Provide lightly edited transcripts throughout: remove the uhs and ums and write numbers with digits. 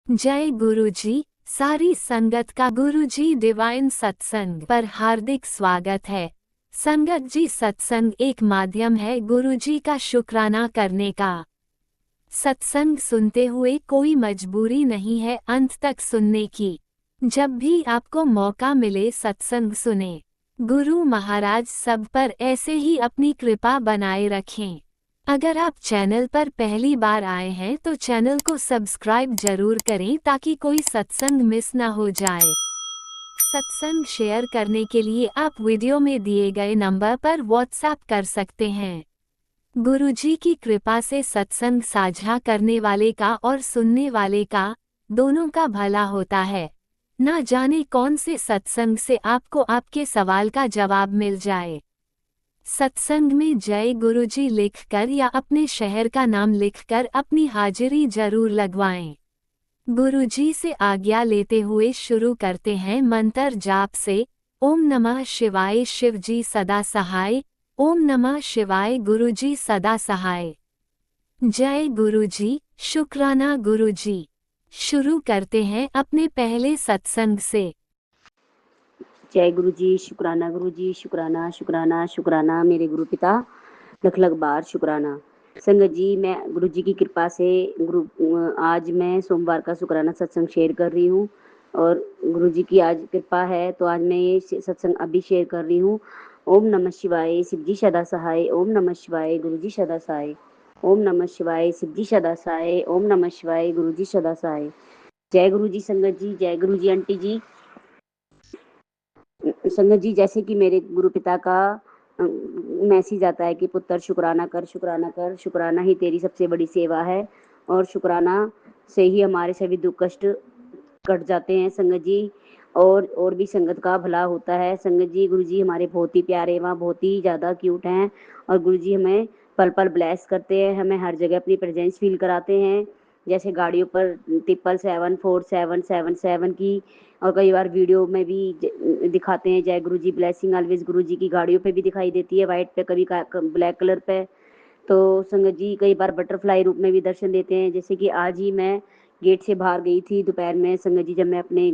जय गुरुजी। सारी संगत का गुरुजी डिवाइन सत्संग पर हार्दिक स्वागत है। संगत जी, सत्संग एक माध्यम है गुरुजी का शुक्राना करने का। सत्संग सुनते हुए कोई मजबूरी नहीं है अंत तक सुनने की। जब भी आपको मौका मिले सत्संग सुने। गुरु महाराज सब पर ऐसे ही अपनी कृपा बनाए रखें। अगर आप चैनल पर पहली बार आए हैं तो चैनल को सब्सक्राइब जरूर करें ताकि कोई सत्संग मिस ना हो जाए। सत्संग शेयर करने के लिए आप वीडियो में दिए गए नंबर पर व्हाट्सएप कर सकते हैं। गुरुजी की कृपा से सत्संग साझा करने वाले का और सुनने वाले का दोनों का भला होता है। ना जाने कौन से सत्संग से आपको आपके सवाल का जवाब मिल जाए। सत्संग में जय गुरुजी लिखकर या अपने शहर का नाम लिखकर अपनी हाजिरी जरूर लगवाएं। गुरुजी से आज्ञा लेते हुए शुरू करते हैं मंत्र जाप से। ओम नमः शिवाय, शिवजी सदा सहाय। ओम नमः शिवाय, गुरुजी सदा सहाय। जय गुरुजी, शुक्राना गुरुजी। शुरू करते हैं अपने पहले सत्संग से। जय गुरु जी, शुक्राना गुरु जी, शुक्राना शुक्राना शुक्राना मेरे गुरु पिता, लख लख बार शुक्राना। संगत जी, मैं गुरु जी की कृपा से आज मैं सोमवार का शुक्राना सत्संग शेयर कर रही हूँ और गुरु जी की आज कृपा है तो आज मैं ये सत्संग अभी शेयर कर रही हूँ। ओम नमः शिवाय, शिवजी सदा सहाय। ओम नमः शिवाय, गुरु जी सदा सहाय। ओम नमः शिवाय, शिवजी सदा सहाय। ओम नमः शिवाय, गुरु जी सदा सहाय। जय गुरु जी संगत जी, जय गुरु जी आंटी जी। संगत जी, जैसे कि मेरे गुरु पिता का मैसेज आता है कि पुत्र शुक्राना कर, शुक्राना कर, शुक्राना ही तेरी सबसे बड़ी सेवा है और शुक्राना से ही हमारे सभी दुख कष्ट कट जाते हैं संगत जी, और भी संगत का भला होता है। संगत जी, गुरु जी हमारे बहुत ही प्यारे, वहाँ बहुत ही ज़्यादा क्यूट हैं और गुरु जी हमें पल पल ब्लेस करते हैं, हमें हर जगह अपनी प्रेजेंस फील कराते हैं। जैसे गाड़ियों पर 7774777 की, और कई बार वीडियो में भी दिखाते हैं जय गुरु जी, ब्लेसिंग ऑलवेज। गुरु जी की गाड़ियों पे भी दिखाई देती है, वाइट पे, कभी ब्लैक कलर पे। तो संगत जी कई बार बटरफ्लाई रूप में भी दर्शन देते हैं। जैसे कि आज ही मैं गेट से बाहर गई थी दोपहर में संगत जी, जब मैं अपने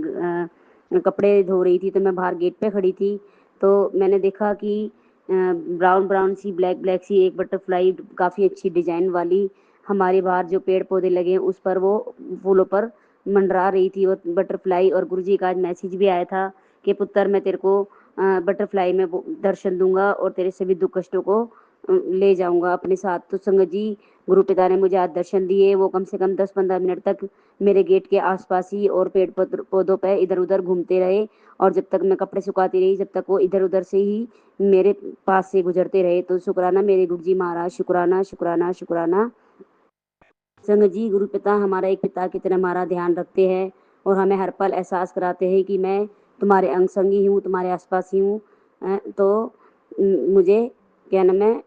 कपड़े धो रही थी तो मैं बाहर गेट पे खड़ी थी, तो मैंने देखा कि ब्राउन ब्राउन सी, ब्लैक ब्लैक सी एक बटरफ्लाई, काफ़ी अच्छी डिजाइन वाली, हमारे बाहर जो पेड़ पौधे लगे हैं उस पर वो फूलों पर मंडरा रही थी वो बटरफ्लाई। और गुरुजी का आज मैसेज भी आया था कि पुत्र, मैं तेरे को बटरफ्लाई में दर्शन दूंगा और तेरे सभी दुख कष्टों को ले जाऊंगा अपने साथ। तो संगत जी, गुरु पिता ने मुझे आज दर्शन दिए। वो कम से कम 10-15 मिनट तक मेरे गेट के आसपास ही और पेड़ पौधों पर इधर उधर घूमते रहे, और जब तक मैं कपड़े सुखाती रही जब तक वो इधर उधर से ही मेरे पास से गुजरते रहे। तो शुक्राना मेरे गुरु जी महाराज, शुक्राना शुक्राना शुक्राना। संगत जी, गुरु पिता हमारा एक पिता की तरह हमारा ध्यान रखते हैं और हमें हर पल एहसास कराते हैं कि मैं तुम्हारे अंग संगी हूँ, तुम्हारे आसपास ही हूँ। तो मुझे क्या नाम है,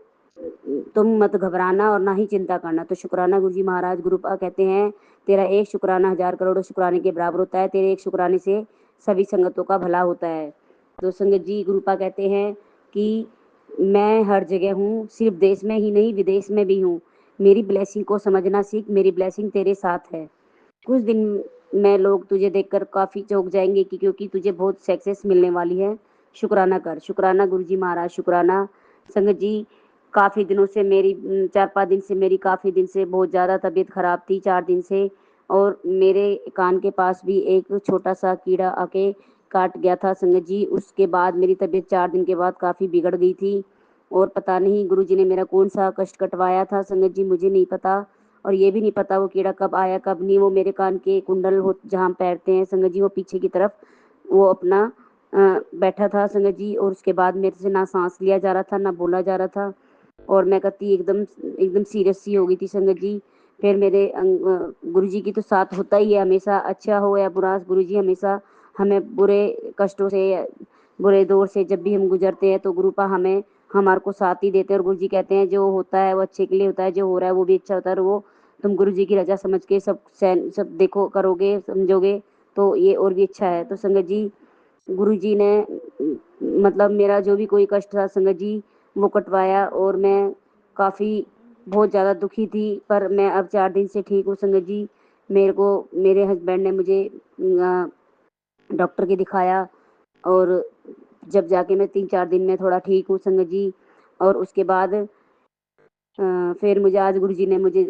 तुम मत घबराना और ना ही चिंता करना। तो शुक्राना गुरु जी महाराज। गुरुपा कहते हैं तेरा एक शुक्राना 1000 करोड़ शुक्राने के बराबर होता है, तेरे एक शुक्राने से सभी संगतों का भला होता है। तो संगत जी, गुरुपा कहते हैं कि मैं हर जगह हूँ, सिर्फ देश में ही नहीं विदेश में भी हूँ। मेरी ब्लेसिंग को समझना सीख, मेरी ब्लेसिंग तेरे साथ है। कुछ दिन में लोग तुझे देखकर काफ़ी चौंक जाएंगे कि क्योंकि तुझे बहुत सक्सेस मिलने वाली है। शुक्राना कर, शुक्राना गुरु जी महाराज, शुक्राना। संगत जी, काफ़ी दिनों से मेरी 4-5 दिन से मेरी काफ़ी दिन से बहुत ज़्यादा तबीयत ख़राब थी, 4 दिन से, और मेरे कान के पास भी एक छोटा सा कीड़ा आके काट गया था संगत जी। उसके बाद मेरी तबीयत 4 दिन के बाद काफ़ी बिगड़ गई थी और पता नहीं गुरुजी ने मेरा कौन सा कष्ट कटवाया था संगत जी, मुझे नहीं पता। और ये भी नहीं पता वो कीड़ा कब आया कब नहीं। वो मेरे कान के कुंडल हो जहाँ पैरते हैं संगत जी, वो पीछे की तरफ वो अपना बैठा था संगत जी, और उसके बाद मेरे से ना सांस लिया जा रहा था ना बोला जा रहा था, और मैं कहती एकदम एकदम सीरियस सी हो गई थी संगत जी। फिर मेरे गुरुजी की तो साथ होता ही है हमेशा, अच्छा हो या बुरा, गुरुजी हमेशा हमें बुरे कष्टों से, बुरे दौर से जब भी हम गुजरते हैं तो गुरुपा हमें हमारे को साथ ही देते हैं। और गुरुजी कहते हैं जो होता है वो अच्छे के लिए होता है, जो हो रहा है वो भी अच्छा होता है, और वो तुम गुरुजी की रजा समझ के सब देखो, करोगे, समझोगे तो ये और भी अच्छा है। तो संगत जी, गुरुजी ने मतलब मेरा जो भी कोई कष्ट था संगत जी वो कटवाया, और मैं काफ़ी बहुत ज़्यादा दुखी थी, पर मैं अब 4 दिन से ठीक हूँ संगत जी। मेरे हस्बैंड ने मुझे डॉक्टर के दिखाया और जब जाके मैं 3-4 दिन में थोड़ा ठीक हूँ संगत जी। और उसके बाद फिर मुझे आज गुरुजी ने मुझे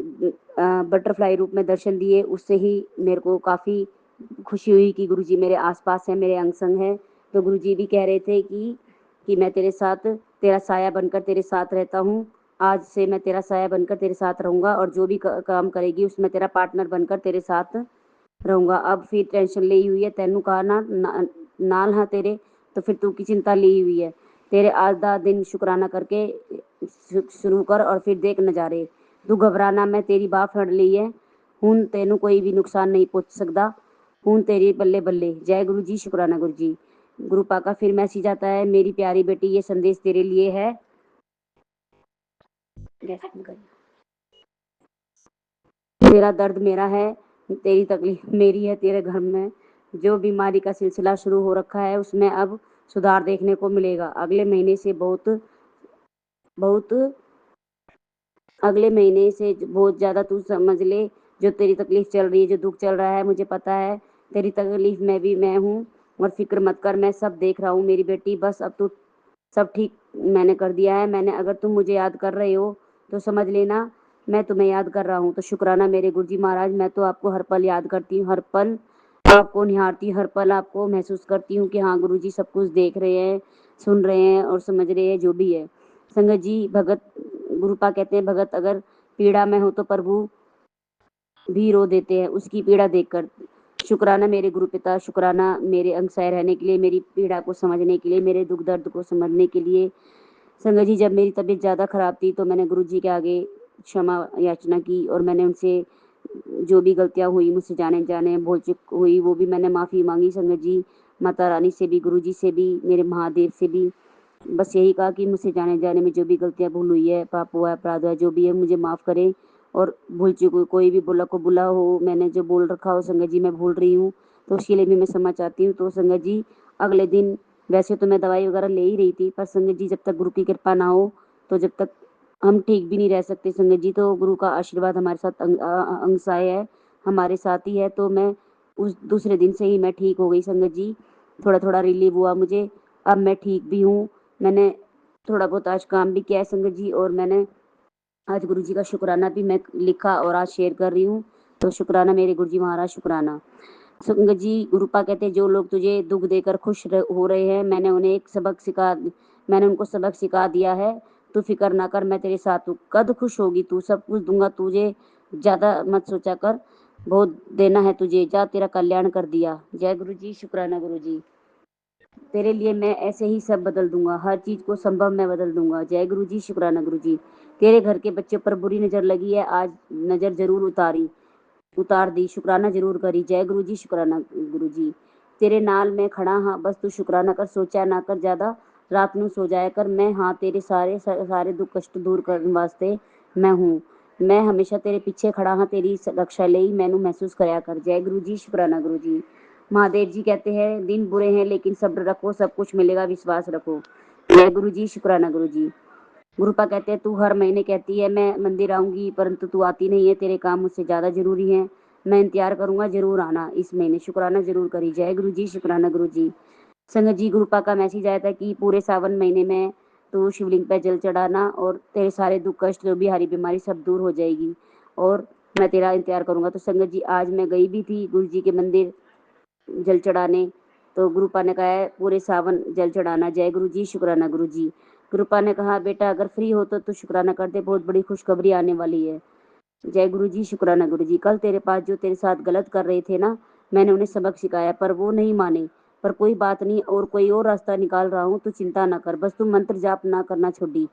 बटरफ्लाई रूप में दर्शन दिए। उससे ही मेरे को काफ़ी खुशी हुई कि गुरुजी मेरे आस-पास हैं, मेरे अंग-संग हैं। तो गुरुजी भी कह रहे थे कि मैं तेरे साथ तेरा साया बनकर तेरे साथ रहता हूँ। आज से मैं तेरा साया बनकर तेरे साथ रहूँगा और जो भी काम करेगी उसमें तेरा पार्टनर बनकर तेरे साथ रहूँगा। अब फिर टेंशन ਲਈ हुई है ਤੈਨੂੰ कहा नाल हाँ तेरे, तो फिर तू की चिंता ली हुई है। तेरे आज दा दिन शुक्राना करके शुरू कर और फिर देख नज़ारे। तू घबराना, मैं तेरी बाह फड़ ली है। ਹੁਣ ਤੈਨੂੰ ਕੋਈ ਵੀ नुकसान नहीं पहुँच सकता। ਹੁਣ तेरी बल्ले बल्ले। जय गुरु जी, शुक्राना गुरु जी। गुरु पा का फिर मैसेज आता है, मेरी प्यारी बेटी ये संदेश तेरे लिए है। तेरा दर्द मेरा है, तेरी तकलीफ मेरी है। तेरे घर में जो बीमारी का सिलसिला शुरू हो रखा है उसमें अब सुधार देखने को मिलेगा। अगले महीने से बहुत ज़्यादा तू समझ ले, जो तेरी तकलीफ चल रही है, जो दुख चल रहा है, मुझे पता है। तेरी तकलीफ में भी मैं हूँ और फिक्र मत कर, मैं सब देख रहा हूँ मेरी बेटी। बस अब तू सब ठीक मैंने कर दिया है। मैंने अगर तुम मुझे याद कर रहे हो तो समझ लेना मैं तुम्हें याद कर रहा हूँ। तो शुक्राना मेरे गुरुजी महाराज, मैं तो आपको हर पल याद करती हूँ, हर पल आपको निहारती हूँ, हर पल आपको महसूस करती हूँ कि हाँ गुरुजी सब कुछ देख रहे हैं, सुन रहे हैं और समझ रहे हैं जो भी है। संगत जी, भगत गुरुपा कहते हैं, भगत अगर पीड़ा में हो तो प्रभु भी रो देते हैं उसकी पीड़ा देखकर। शुक्राना मेरे गुरु पिता, शुक्राना मेरे अंग सह रहने के लिए, मेरी पीड़ा को समझने के लिए, मेरे दुख दर्द को समझने के लिए। संगत जी, जब मेरी तबीयत ज़्यादा ख़राब थी तो मैंने गुरुजी के आगे क्षमा याचना की और मैंने उनसे जो भी गलतियाँ हुई मुझसे जाने भूल चूक हुई वो भी मैंने माफ़ी मांगी। संगत जी, माता रानी से भी, गुरुजी से भी, मेरे महादेव से भी बस यही कहा कि मुझसे जाने में जो भी गलतियाँ भूल हुई है, पाप हुआ है, अपराध हुआ है, जो भी है मुझे माफ़ करें। और भूल चूक कोई भी बुला हो, मैंने जो बोल रखा हो संगत जी मैं भूल रही हूँ, तो उसके लिए भी मैं क्षमा चाहती हूँ। तो संगत जी, अगले दिन वैसे तो मैं दवाई वगैरह ले ही रही थी, पर संगत जी जब तक गुरु की कृपा ना हो तो जब तक हम ठीक भी नहीं रह सकते संगत जी। तो गुरु का आशीर्वाद हमारे साथ अंग साय है, हमारे साथ ही है। तो मैं उस दूसरे दिन से ही मैं ठीक हो गई संगत जी। थोड़ा-थोड़ा रिलीव हुआ मुझे, अब मैं ठीक भी हूँ। मैंने थोड़ा बहुत आज काम भी किया है संगत जी और मैंने आज गुरुजी का शुक्राना भी मैं लिखा और आज शेयर कर रही हूँ। तो शुक्राना मेरे गुरुजी महाराज, शुक्राना। संगत जी, गुरुपा कहते हैं जो लोग तुझे दुख देकर खुश हो रहे हैं, मैंने उनको सबक सिखा दिया है। तू फिक्र ना कर, मैं तेरे साथ हूँ। कद खुश होगी तू, सब कुछ दूंगा तुझे, ज़्यादा मत सोचा कर, बहुत देना है तुझे, जा तेरा कल्याण कर दिया। जय गुरु जी, शुक्राना गुरु जी। तेरे लिए मैं ऐसे ही सब बदल दूंगा, हर चीज़ को संभव मैं बदल दूंगा। जय गुरु जी, शुक्राना गुरु जी। तेरे घर के बच्चे पर बुरी नज़र लगी है, आज नज़र जरूर उतार दी, शुक्राना जरूर करी। जय गुरु जी, शुक्राना गुरु जी। तेरे नाल मैं खड़ा हाँ, बस तू शुक्राना कर, सोचा ना कर ज़्यादा, रात नू सो जाया कर। मैं हाँ तेरे सारे दुख कष्ट दूर करने वास्ते मैं हूँ। मैं हमेशा तेरे पीछे खड़ा हाँ, तेरी रक्षा ਲਈ मैनू महसूस कराया कर। जय गुरु जी, शुक्राना गुरु जी। महादेव जी कहते हैं दिन बुरे हैं लेकिन सब्र रखो, सब कुछ मिलेगा, विश्वास रखो। जय गुरु जी, शुक्राना गुरु जी। गुरुपा कहते हैं तू हर महीने कहती है मैं मंदिर आऊंगी, परंतु तू आती नहीं है, तेरे काम मुझसे ज़्यादा जरूरी हैं। मैं इंतजार करूंगा, जरूर आना इस महीने, शुक्राना जरूर करी। जय गुरु जी, शुक्राना गुरु जी। संगत जी, गुरुपा का मैसेज आया था कि पूरे सावन महीने में तू शिवलिंग पे जल चढ़ाना और तेरे सारे दुख कष्ट जो भी हरी बीमारी सब दूर हो जाएगी और मैं तेरा इंतजार करूंगा। तो संगत जी, आज मैं गई भी थी गुरु जी के मंदिर जल चढ़ाने, तो गुरुपा ने कहा है पूरे सावन जल चढ़ाना। जय गुरु जी, शुक्राना गुरु जी। गुरुपा ने कहा बेटा अगर फ्री हो तो शुक्राना कर दे, बहुत बड़ी खुशखबरी आने वाली है। जय गुरु जी, शुक्राना गुरु जी। कल तेरे पास जो तेरे साथ गलत कर रहे थे ना, मैंने उन्हें सबक सिखाया पर वो नहीं माने। पर कोई बात नहीं, और कोई और रास्ता निकाल रहा हूँ, तू चिंता ना कर, बस तू मंत्र जाप ना करना छोड़ी।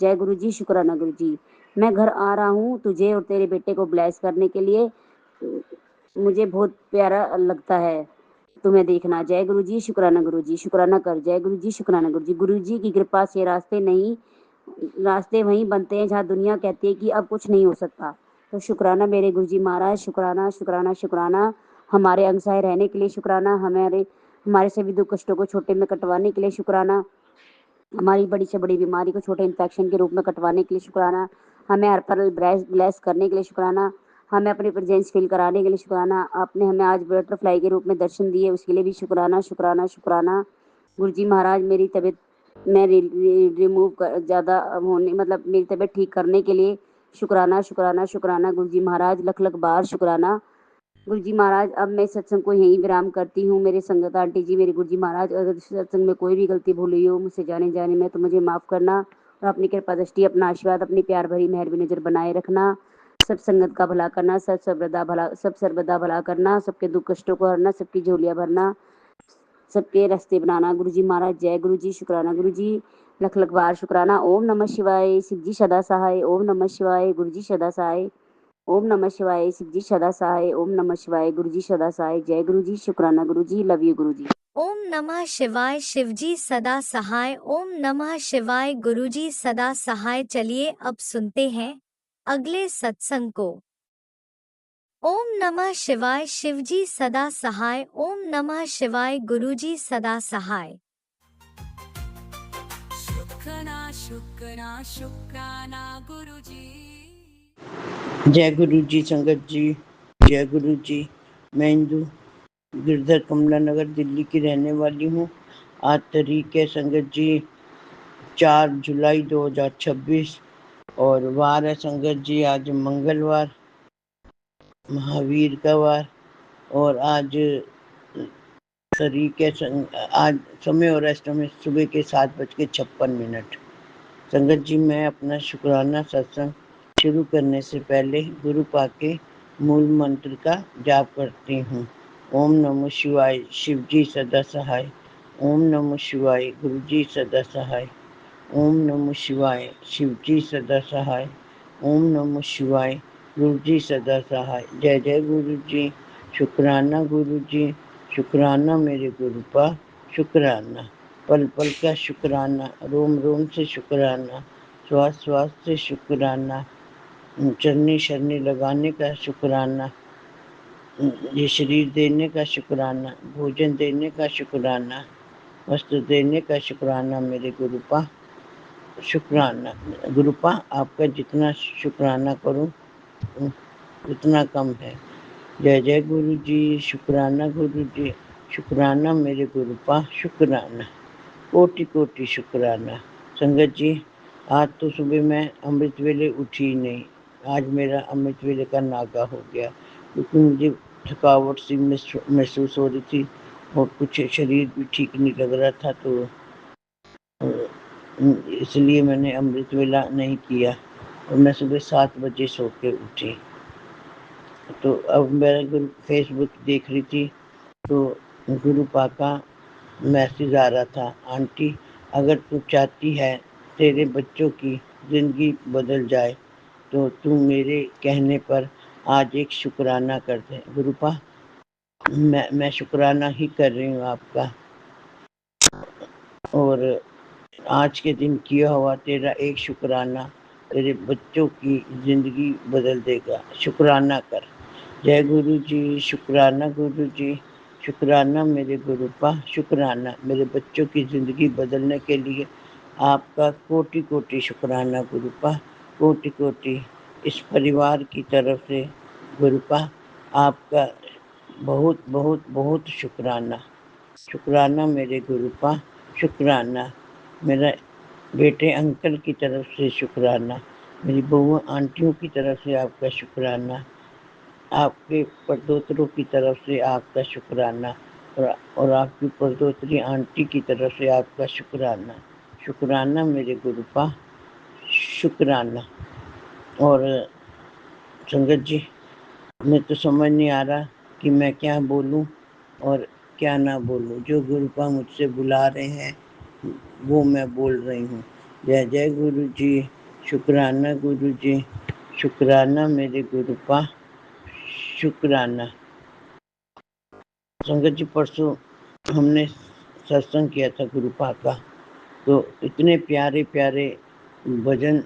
जय गुरु जी, शुक्राना गुरु जी। मैं घर आ रहा हूँ तुझे और तेरे बेटे को ब्लेस करने के लिए, मुझे बहुत प्यारा लगता है तुम्हें देखना। जय गुरु जी, शुक्राना गुरु जी, शुक्राना कर। जय गुरु जी, शुक्राना गुरु जी। गुरु जी की कृपा से रास्ते वहीं बनते हैं जहाँ दुनिया कहती है कि अब कुछ नहीं हो सकता। तो शुक्राना मेरे गुरु जी महाराज, शुक्राना शुक्राना शुक्राना। हमारे अंग सहाय रहने के लिए शुक्राना, हमारे सभी दुख कष्टों को छोटे में कटवाने के लिए शुक्राना, हमारी बड़ी से बड़ी बीमारी को छोटे इन्फेक्शन के रूप में कटवाने के लिए शुक्राना, हमें हर पल ब्लेस करने के लिए शुक्राना, हमें अपनी प्रेजेंस फील कराने के लिए शुक्राना। आपने हमें आज बटरफ्लाई के रूप में दर्शन दिए, उसके लिए भी शुक्राना शुक्राना शुक्राना। गुरु जी महाराज, मेरी तबीयत में रिमूव ज़्यादा होने मतलब मेरी तबीयत ठीक करने के लिए शुक्राना शुक्राना शुक्राना। गुरु जी महाराज, लख लख बार शुक्राना। गुरु जी महाराज, अब मैं सत्संग को यहीं विराम करती हूँ। मेरे संगत आंटी जी, मेरे गुरु जी महाराज, अगर सत्संग में कोई भी गलती भूल हुई हो मुझसे जाने जाने में, तो मुझे माफ़ करना और अपनी कृपा दृष्टि, अपना आशीर्वाद, अपनी प्यार भरी मेहर भी नज़र बनाए रखना। सब संगत का भला करना, सब सर्वदा भला करना, सबके दुख कष्टों को हरना, सबकी झोलियाँ भरना, सबके रास्ते बनाना। गुरु जी महाराज, जय गुरु जी, शुक्राना गुरु जी, लख लख बार शुक्राना। ओम नमः शिवाय, शिव जी सदा सहाय। ओम नमः शिवाय, गुरु जी सदा सहाय। ओम नमः शिवाय, शिव जी सदा सहाय। ओम नमः शिवाय, गुरु जी सदा सहाय। जय गुरु जी, शुक्राना गुरु जी, लव यू गुरु जी। ओम नमः शिवाय, शिवजी सदा सहाय। ओम नमः शिवाय, गुरुजी सदा सहाय। चलिए अब सुनते हैं अगले सत्संग को। ओम नमः शिवाय, शिवजी सदा सहाय। ओम नमः शिवाय, गुरुजी सदा सहाय। शुक्राना शुक्राना शुक्राना गुरुजी। जय गुरु जी संगत जी, जय गुरु जी। मैं इंदु गिरधर कमला नगर दिल्ली की रहने वाली हूँ। आज तारीख है संगत जी 4 जुलाई 2026 और वार है संगत जी आज मंगलवार, महावीर का वार। और आज तारीख है आज समय और समय सुबह के 7:56। संगत जी, मैं अपना शुक्राना सत्संग शुरू करने से पहले गुरु पाक के मूल मंत्र का जाप करती हूँ। ओम नमः शिवाय, शिव जी सदा सहाय। ओम नमः शिवाय, गुरु जी सदा सहाय। ओम नमः शिवाय, शिव जी सदा सहाय। ओम नमः शिवाय, गुरु जी सदा सहाय। जय जय गुरु जी, शुक्राना गुरु जी, शुक्राना मेरे गुरु पा, शुक्राना पल पल का शुक्राना, रोम रोम से शुक्राना, श्वास श्वास से शुक्राना, चरनी शरनी लगाने का शुक्राना, ये शरीर देने का शुक्राना, भोजन देने का शुक्राना, वस्त्र देने का शुक्राना मेरे गुरुपा, शुक्राना गुरुपा। आपका जितना शुक्राना करूं उतना कम है। जय जय गुरु जी, शुक्राना गुरु जी, शुक्राना मेरे गुरुपा, शुक्राना कोटि कोटि शुक्राना। संगत जी, आज तो सुबह मैं अमृत वेले उठी ही नहीं। आज मेरा अमृत वेले का नागा हो गया क्योंकि मुझे थकावट सी महसूस हो रही थी और कुछ शरीर भी ठीक नहीं लग रहा था, तो इसलिए मैंने अमृत वेला नहीं किया और मैं सुबह 7 बजे सो के उठी। तो अब मैं गुरु फेसबुक देख रही थी तो गुरु पाका मैसेज आ रहा था, आंटी अगर तू चाहती है तेरे बच्चों की ज़िंदगी बदल जाए तो तू मेरे कहने पर आज एक शुक्राना कर दे। गुरुपा, मैं शुक्राना ही कर रही हूँ आपका, और आज के दिन किया हुआ तेरा एक शुक्राना तेरे बच्चों की ज़िंदगी बदल देगा। शुक्राना कर। जय गुरु जी, शुक्राना गुरु जी, शुक्राना मेरे गुरुपा, शुक्राना मेरे बच्चों की ज़िंदगी बदलने के लिए आपका कोटि कोटि शुक्राना गुरुपा, कोटि कोटि। इस परिवार की तरफ से गुरुपा आपका बहुत बहुत बहुत शुक्राना। शुक्राना मेरे गुरुपा, शुक्राना मेरा बेटे अंकल की तरफ से शुक्राना, मेरी बहू आंटियों की तरफ से आपका शुक्राना, आपके परदोतरों की तरफ से आपका शुक्राना, और आपकी परदोतरी आंटी की तरफ से आपका शुक्राना। शुक्राना मेरे गुरुपा, शुक्राना। और संगत जी, मैं तो समझ नहीं आ रहा कि मैं क्या बोलूं और क्या ना बोलूं। जो गुरुपा मुझसे बुला रहे हैं वो मैं बोल रही हूँ। जय जय गुरु जी, शुक्राना गुरु जी, शुक्राना मेरे गुरुपा, शुक्राना। संगत जी, परसों हमने सत्संग किया था गुरुपा का, तो इतने प्यारे प्यारे भजन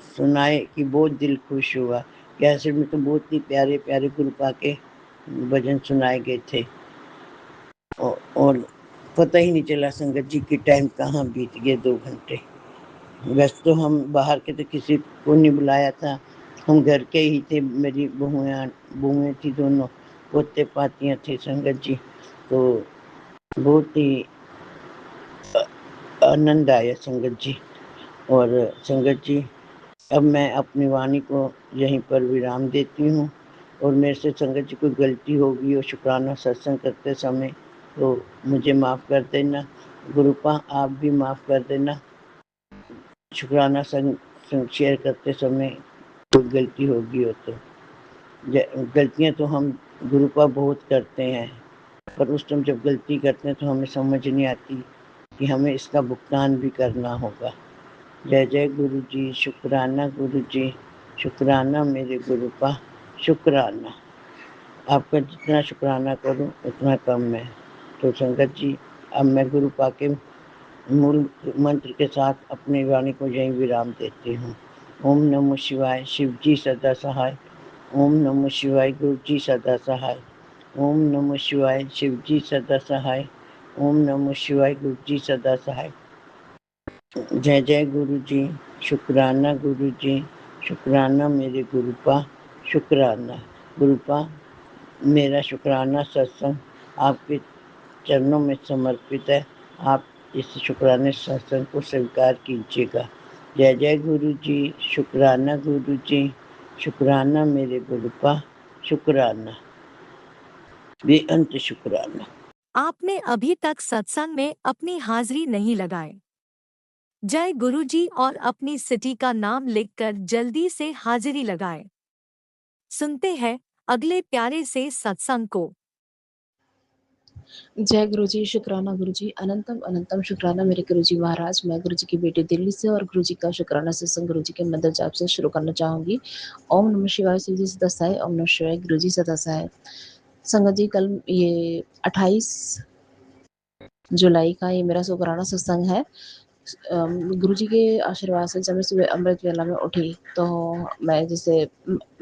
सुनाए कि बहुत दिल खुश हुआ। कैसे में तो बहुत ही प्यारे प्यारे गुरुपा के भजन सुनाए गए थे और पता ही नहीं चला संगत जी की टाइम कहाँ बीत गए 2 घंटे। वैसे तो हम बाहर के तो किसी को नहीं बुलाया था, हम घर के ही थे, मेरी बहुएँ थी दोनों, पोते पातियाँ थे संगत जी। तो बहुत ही आनंद आया संगत जी। और संगत जी, अब मैं अपनी वाणी को यहीं पर विराम देती हूँ। और मेरे से संगत जी कोई गलती होगी और शुक्राना सत्संग करते समय तो मुझे माफ़ कर देना। गुरुपा आप भी माफ़ कर देना। शुक्राना शेयर करते समय कोई गलती होगी हो तो। गलतियाँ तो हम गुरुपा बहुत करते हैं, पर उस टाइम जब गलती करते हैं तो हमें समझ नहीं आती कि हमें इसका भुगतान भी करना होगा। जय जय गुरु जी, शुक्राना गुरु जी, शुक्राना मेरे गुरुपा, शुक्राना। आपका जितना शुक्राना करूं उतना कम है। तो संगत जी, अब मैं गुरुपा के मूल मंत्र के साथ अपनी वाणी को यहीं विराम देती हूँ। ओम नमः शिवाय, शिव जी सदा सहाय। ओम नमः शिवाय, गुरु जी सदा सहाय। ओम नमः शिवाय, शिव जी सदा सहाय। ओम नमः शिवाय, गुरु जी सदा सहाय। जय जय गुरु जी, शुक्राना गुरु जी, शुक्राना मेरे गुरुपा, शुक्राना। गुरुपा, मेरा शुक्राना सत्संग आपके चरणों में समर्पित है। आप इस शुक्राने सत्संग को स्वीकार कीजिएगा। जय जय गुरु जी, शुक्राना गुरु जी, शुक्राना मेरे गुरुपा, शुक्राना, बेअंत शुक्राना। आपने अभी तक सत्संग में अपनी हाजिरी नहीं लगाए। जय गुरुजी और अपनी सिटी का नाम लिखकर जल्दी से हाजिरी लगाएं। सुनते हैं अगले प्यारे से सत्संग को। जय गुरुजी, शुक्राना गुरुजी, अनंतम अनंतम शुक्राना मेरे गुरुजी महाराज। मैं गुरुजी की बेटी दिल्ली से और गुरुजी का शुक्राना सत्संग गुरुजी के मंदिर जाप से शुरू करना चाहूँगी। ओम नमः शिवाय, शिव जी सदा सहाय। ओम नमः शिवाय, गुरुजी सदा सहाय। संगत जी, कल ये 28 जुलाई का ये मेरा शुक्राना सत्संग है। गुरुजी के आशीर्वाद से जब मैं सुबह अमृत वेला में उठी तो मैं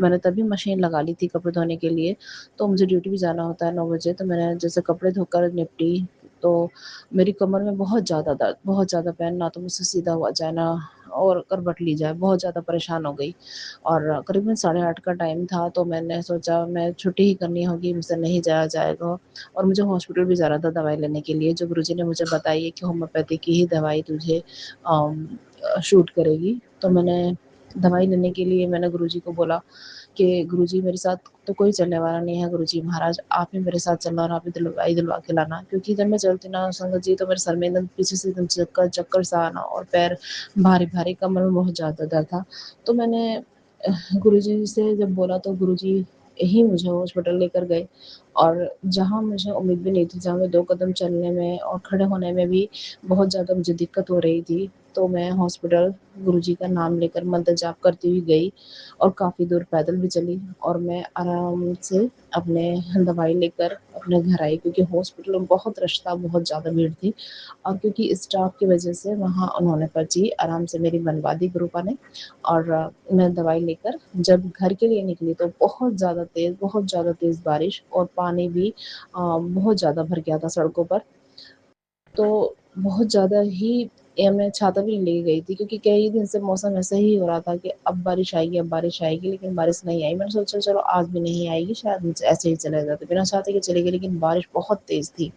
मैंने तभी मशीन लगा ली थी कपड़े धोने के लिए। तो मुझे ड्यूटी भी जाना होता है 9 बजे, तो मैंने जैसे कपड़े धोकर निपटी तो मेरी कमर में बहुत ज़्यादा दर्द, बहुत ज़्यादा पेन, ना तो मुझसे सीधा हुआ जाए ना और करवट ली जाए, बहुत ज़्यादा परेशान हो गई। और करीबन 8:30 का टाइम था, तो मैंने सोचा मैं छुट्टी ही करनी होगी, मुझसे नहीं जाया जाएगा। और मुझे हॉस्पिटल भी जाना था दवाई लेने के लिए, जो गुरुजी ने मुझे बताई है कि होम्योपैथी की ही दवाई तुझे शूट करेगी। तो मैंने दवाई लेने के लिए मैंने गुरुजी को बोला कि गुरुजी मेरे साथ तो कोई चलने वाला नहीं है, गुरुजी महाराज आप ही मेरे साथ चलना और आप ही दवाई दिलवा के लाना। क्योंकि जब मैं चलती ना संगत जी तो मेरे सर में एकदम पीछे से एकदम चक्कर चक्कर सा आना और पैर भारी भारी, कमर में बहुत ज़्यादा दर्द था। तो मैंने गुरुजी से जब बोला तो गुरुजी ही मुझे हॉस्पिटल लेकर गए। और जहाँ मुझे उम्मीद भी नहीं थी, जहाँ मैं 2 कदम चलने में और खड़े होने में भी बहुत ज़्यादा मुझे दिक्कत हो रही थी, तो मैं हॉस्पिटल गुरुजी का नाम लेकर मंत्र जाप करती हुई गई और काफ़ी दूर पैदल भी चली और मैं आराम से अपने दवाई लेकर अपने घर आई। क्योंकि हॉस्पिटल में बहुत रश था, बहुत ज़्यादा भीड़ थी और क्योंकि स्टाफ की वजह से वहाँ उन्होंने पर्ची आराम से मेरी बनवा दी गुरुपा ने। और मैं दवाई लेकर जब घर के लिए निकली तो बहुत ज़्यादा तेज़ बारिश और पानी भी बहुत ज़्यादा भर गया था सड़कों पर। तो बहुत ज़्यादा ही मैं छाता भी नहीं लेके गई थी, क्योंकि कई दिन से मौसम ऐसा ही हो रहा था कि अब बारिश आएगी, अब बारिश आएगी, लेकिन बारिश नहीं आई। मैंने सोचा चलो आज भी नहीं आएगी, शायद ऐसे ही चले जाते, बिना छाते के चली गई, लेकिन बारिश बहुत तेज़ थी।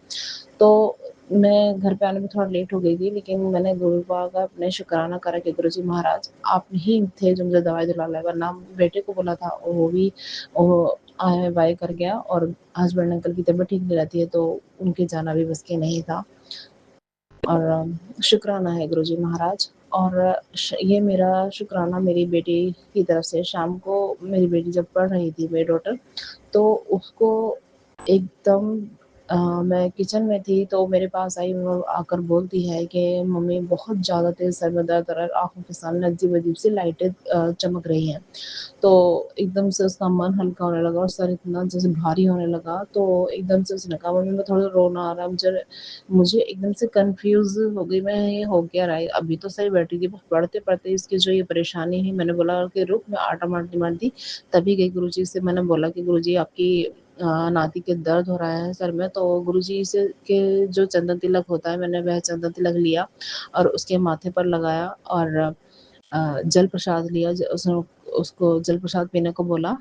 तो मैं घर पे आने में थोड़ा लेट हो गई थी, लेकिन मैंने गुरुपा का अपने शुक्राना करा कि गुरुजी महाराज आप ही थे जो मुझे दवाई दिला लाए, वरना बेटे को बोला था वो भी वो आया बाय कर गया और हस्बैंड अंकल की तबीयत ठीक नहीं रहती है, तो उनके जाना भी बस के नहीं था। और शुक्राना है गुरुजी महाराज। और ये मेरा शुक्राना मेरी बेटी की तरफ से। शाम को मेरी बेटी जब पढ़ रही थी, मेरी डॉटर, तो उसको एकदम मैं किचन में थी तो मेरे पास आई, वो आकर बोलती है कि मम्मी बहुत ज़्यादा तेज़ सर में दर्द हो रहा है, आँखों के सामने अजीब-अजीब सी लाइटें चमक रही हैं। तो एकदम से उसका मन हल्का होने लगा और सर इतना जैसे भारी होने लगा, तो एकदम से उसने कहा मम्मी मैं थोड़ा रोना आ रहा है मुझे। मुझे एकदम से कन्फ्यूज़ हो गई मैं, ये हो क्या रहा है? अभी तो सही बैठी थी, बस पढ़ते-पढ़ते इसकी जो ये परेशानी है, मैंने बोला कि रुक, मैं आटा मारती-मारती तभी गई गुरुजी से। मैंने बोला कि गुरुजी आपकी नाती के दर्द हो रहा है सर में। तो गुरुजी से के जो चंदन तिलक होता है, मैंने वह चंदन तिलक लिया और उसके माथे पर लगाया और जल प्रसाद लिया, उसको जल प्रसाद पीने को बोला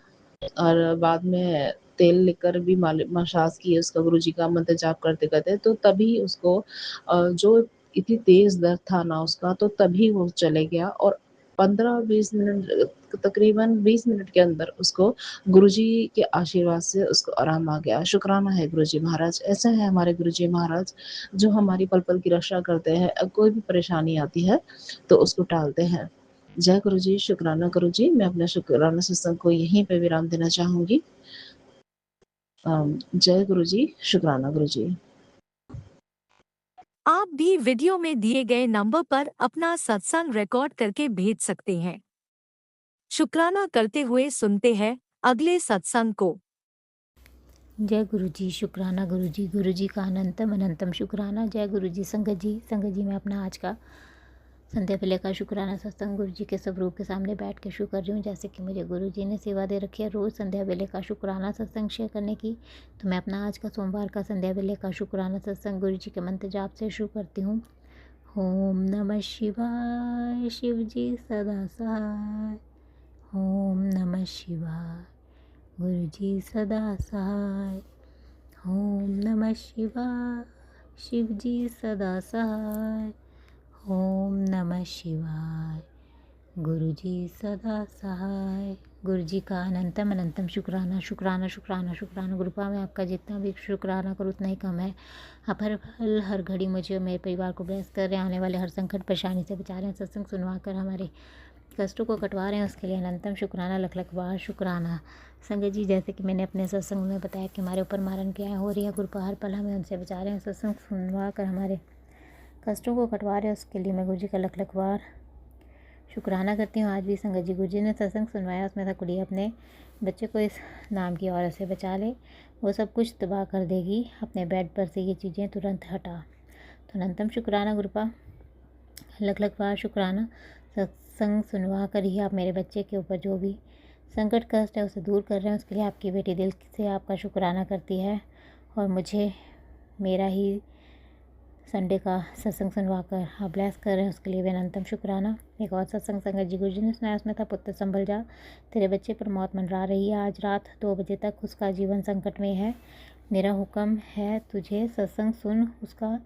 और बाद में तेल लेकर भी मसाज किए उसका गुरुजी का मंत्र जाप करते-करते। तो तभी उसको जो इतनी तेज़ दर्द था ना उसका, तो तभी वो चले गया और 15-20 मिनट, तकरीबन 20 मिनट के अंदर उसको गुरुजी के आशीर्वाद से उसको आराम आ गया। शुक्राना है गुरुजी महाराज। ऐसा है हमारे गुरुजी महाराज जो हमारी पल-पल की रक्षा करते हैं। कोई भी परेशानी आती है तो उसको टालते हैं। जय गुरुजी, शुक्राना गुरुजी। मैं अपने शुक्राना सत्संग को यहीं पे विराम देना चाहूँगी। जय गुरुजी, शुक्राना गुरुजी। आप भी वीडियो में दिए गए नंबर पर अपना सत्संग रिकॉर्ड करके भेज सकते हैं। शुक्राना करते हुए सुनते हैं अगले सत्संग को। जय गुरुजी, शुक्राना गुरुजी। गुरुजी का अनंतम अनंतम शुक्राना। जय गुरुजी। संगत जी मैं अपना आज का संध्या वेले का शुक्राना सत्संग गुरुजी के स्वरूप के सामने बैठ के शुरू कर रही हूँ। जैसे कि मुझे गुरुजी ने सेवा दे रखी है रोज़ संध्या वेले का शुक्राना सत्संग शेयर करने की, तो मैं अपना आज का सोमवार का संध्या वेले का शुक्राना सत्संग गुरुजी के मंत्र जाप से शुरू करती हूँ। ओम नमः शिवाय, शिव जी सदा सहाय। ओम नमः शिवाय, गुरुजी सदा सहाय। ओम नमः शिवाय, शिव जी सदा सहाय। ओम नमः शिवाय, गुरुजी सदा सहाय। गुरुजी का अनंतम अनंतम शुक्राना। शुक्राना शुक्राना शुक्राना। गुरुपा में आपका जितना भी शुक्राना करो उतना ही कम है। आप हर पल हर घड़ी मुझे और मेरे परिवार को ब्लेस कर रहे हैं, आने वाले हर संकट परेशानी से बचा रहे हैं, सत्संग सुनवा कर हमारे कष्टों को कटवा रहे हैं, उसके लिए अनंतम शुक्राना, लख लख बार शुक्राना। संगत जी, जैसे कि मैंने अपने सत्संग में बताया कि हमारे ऊपर मारन क्रियाएँ हो रही है, गुरुपा हर पल हमें उनसे बचा रहे हैं, सत्संग सुनवा कर हमारे कष्टों को कटवा रहे हैं, उसके लिए मैं गुरुजी का लख लख बार शुक्राना करती हूँ। आज भी संगत जी गुरुजी ने सत्संग सुनवाया, उसमें था कुड़िया अपने बच्चे को इस नाम की औरत से बचा ले, वो सब कुछ तबाह कर देगी, अपने बेड पर से ये चीज़ें तुरंत हटा। तो अनंतम शुक्राना गुरुपा, लख लख बार शुक्राना। सत्संग सुनवा कर ही आप मेरे बच्चे के ऊपर जो भी संकट कष्ट है उसे दूर कर रहे हैं, उसके लिए आपकी बेटी दिल से आपका शुक्राना करती है और मुझे मेरा ही संडे का सत्संग सुनवा कर आप ब्लेस कर रहे हैं, उसके लिए भी अनंतम शुक्राना। एक और सत्संग संगत जी गुरुजी ने सुनाया, उसमें था पुत्र संभल जा, तेरे बच्चे पर मौत मंडरा रही है, आज रात 2 बजे तक उसका जीवन संकट में है, मेरा हुक्म है तुझे, सत्संग सुन, उसका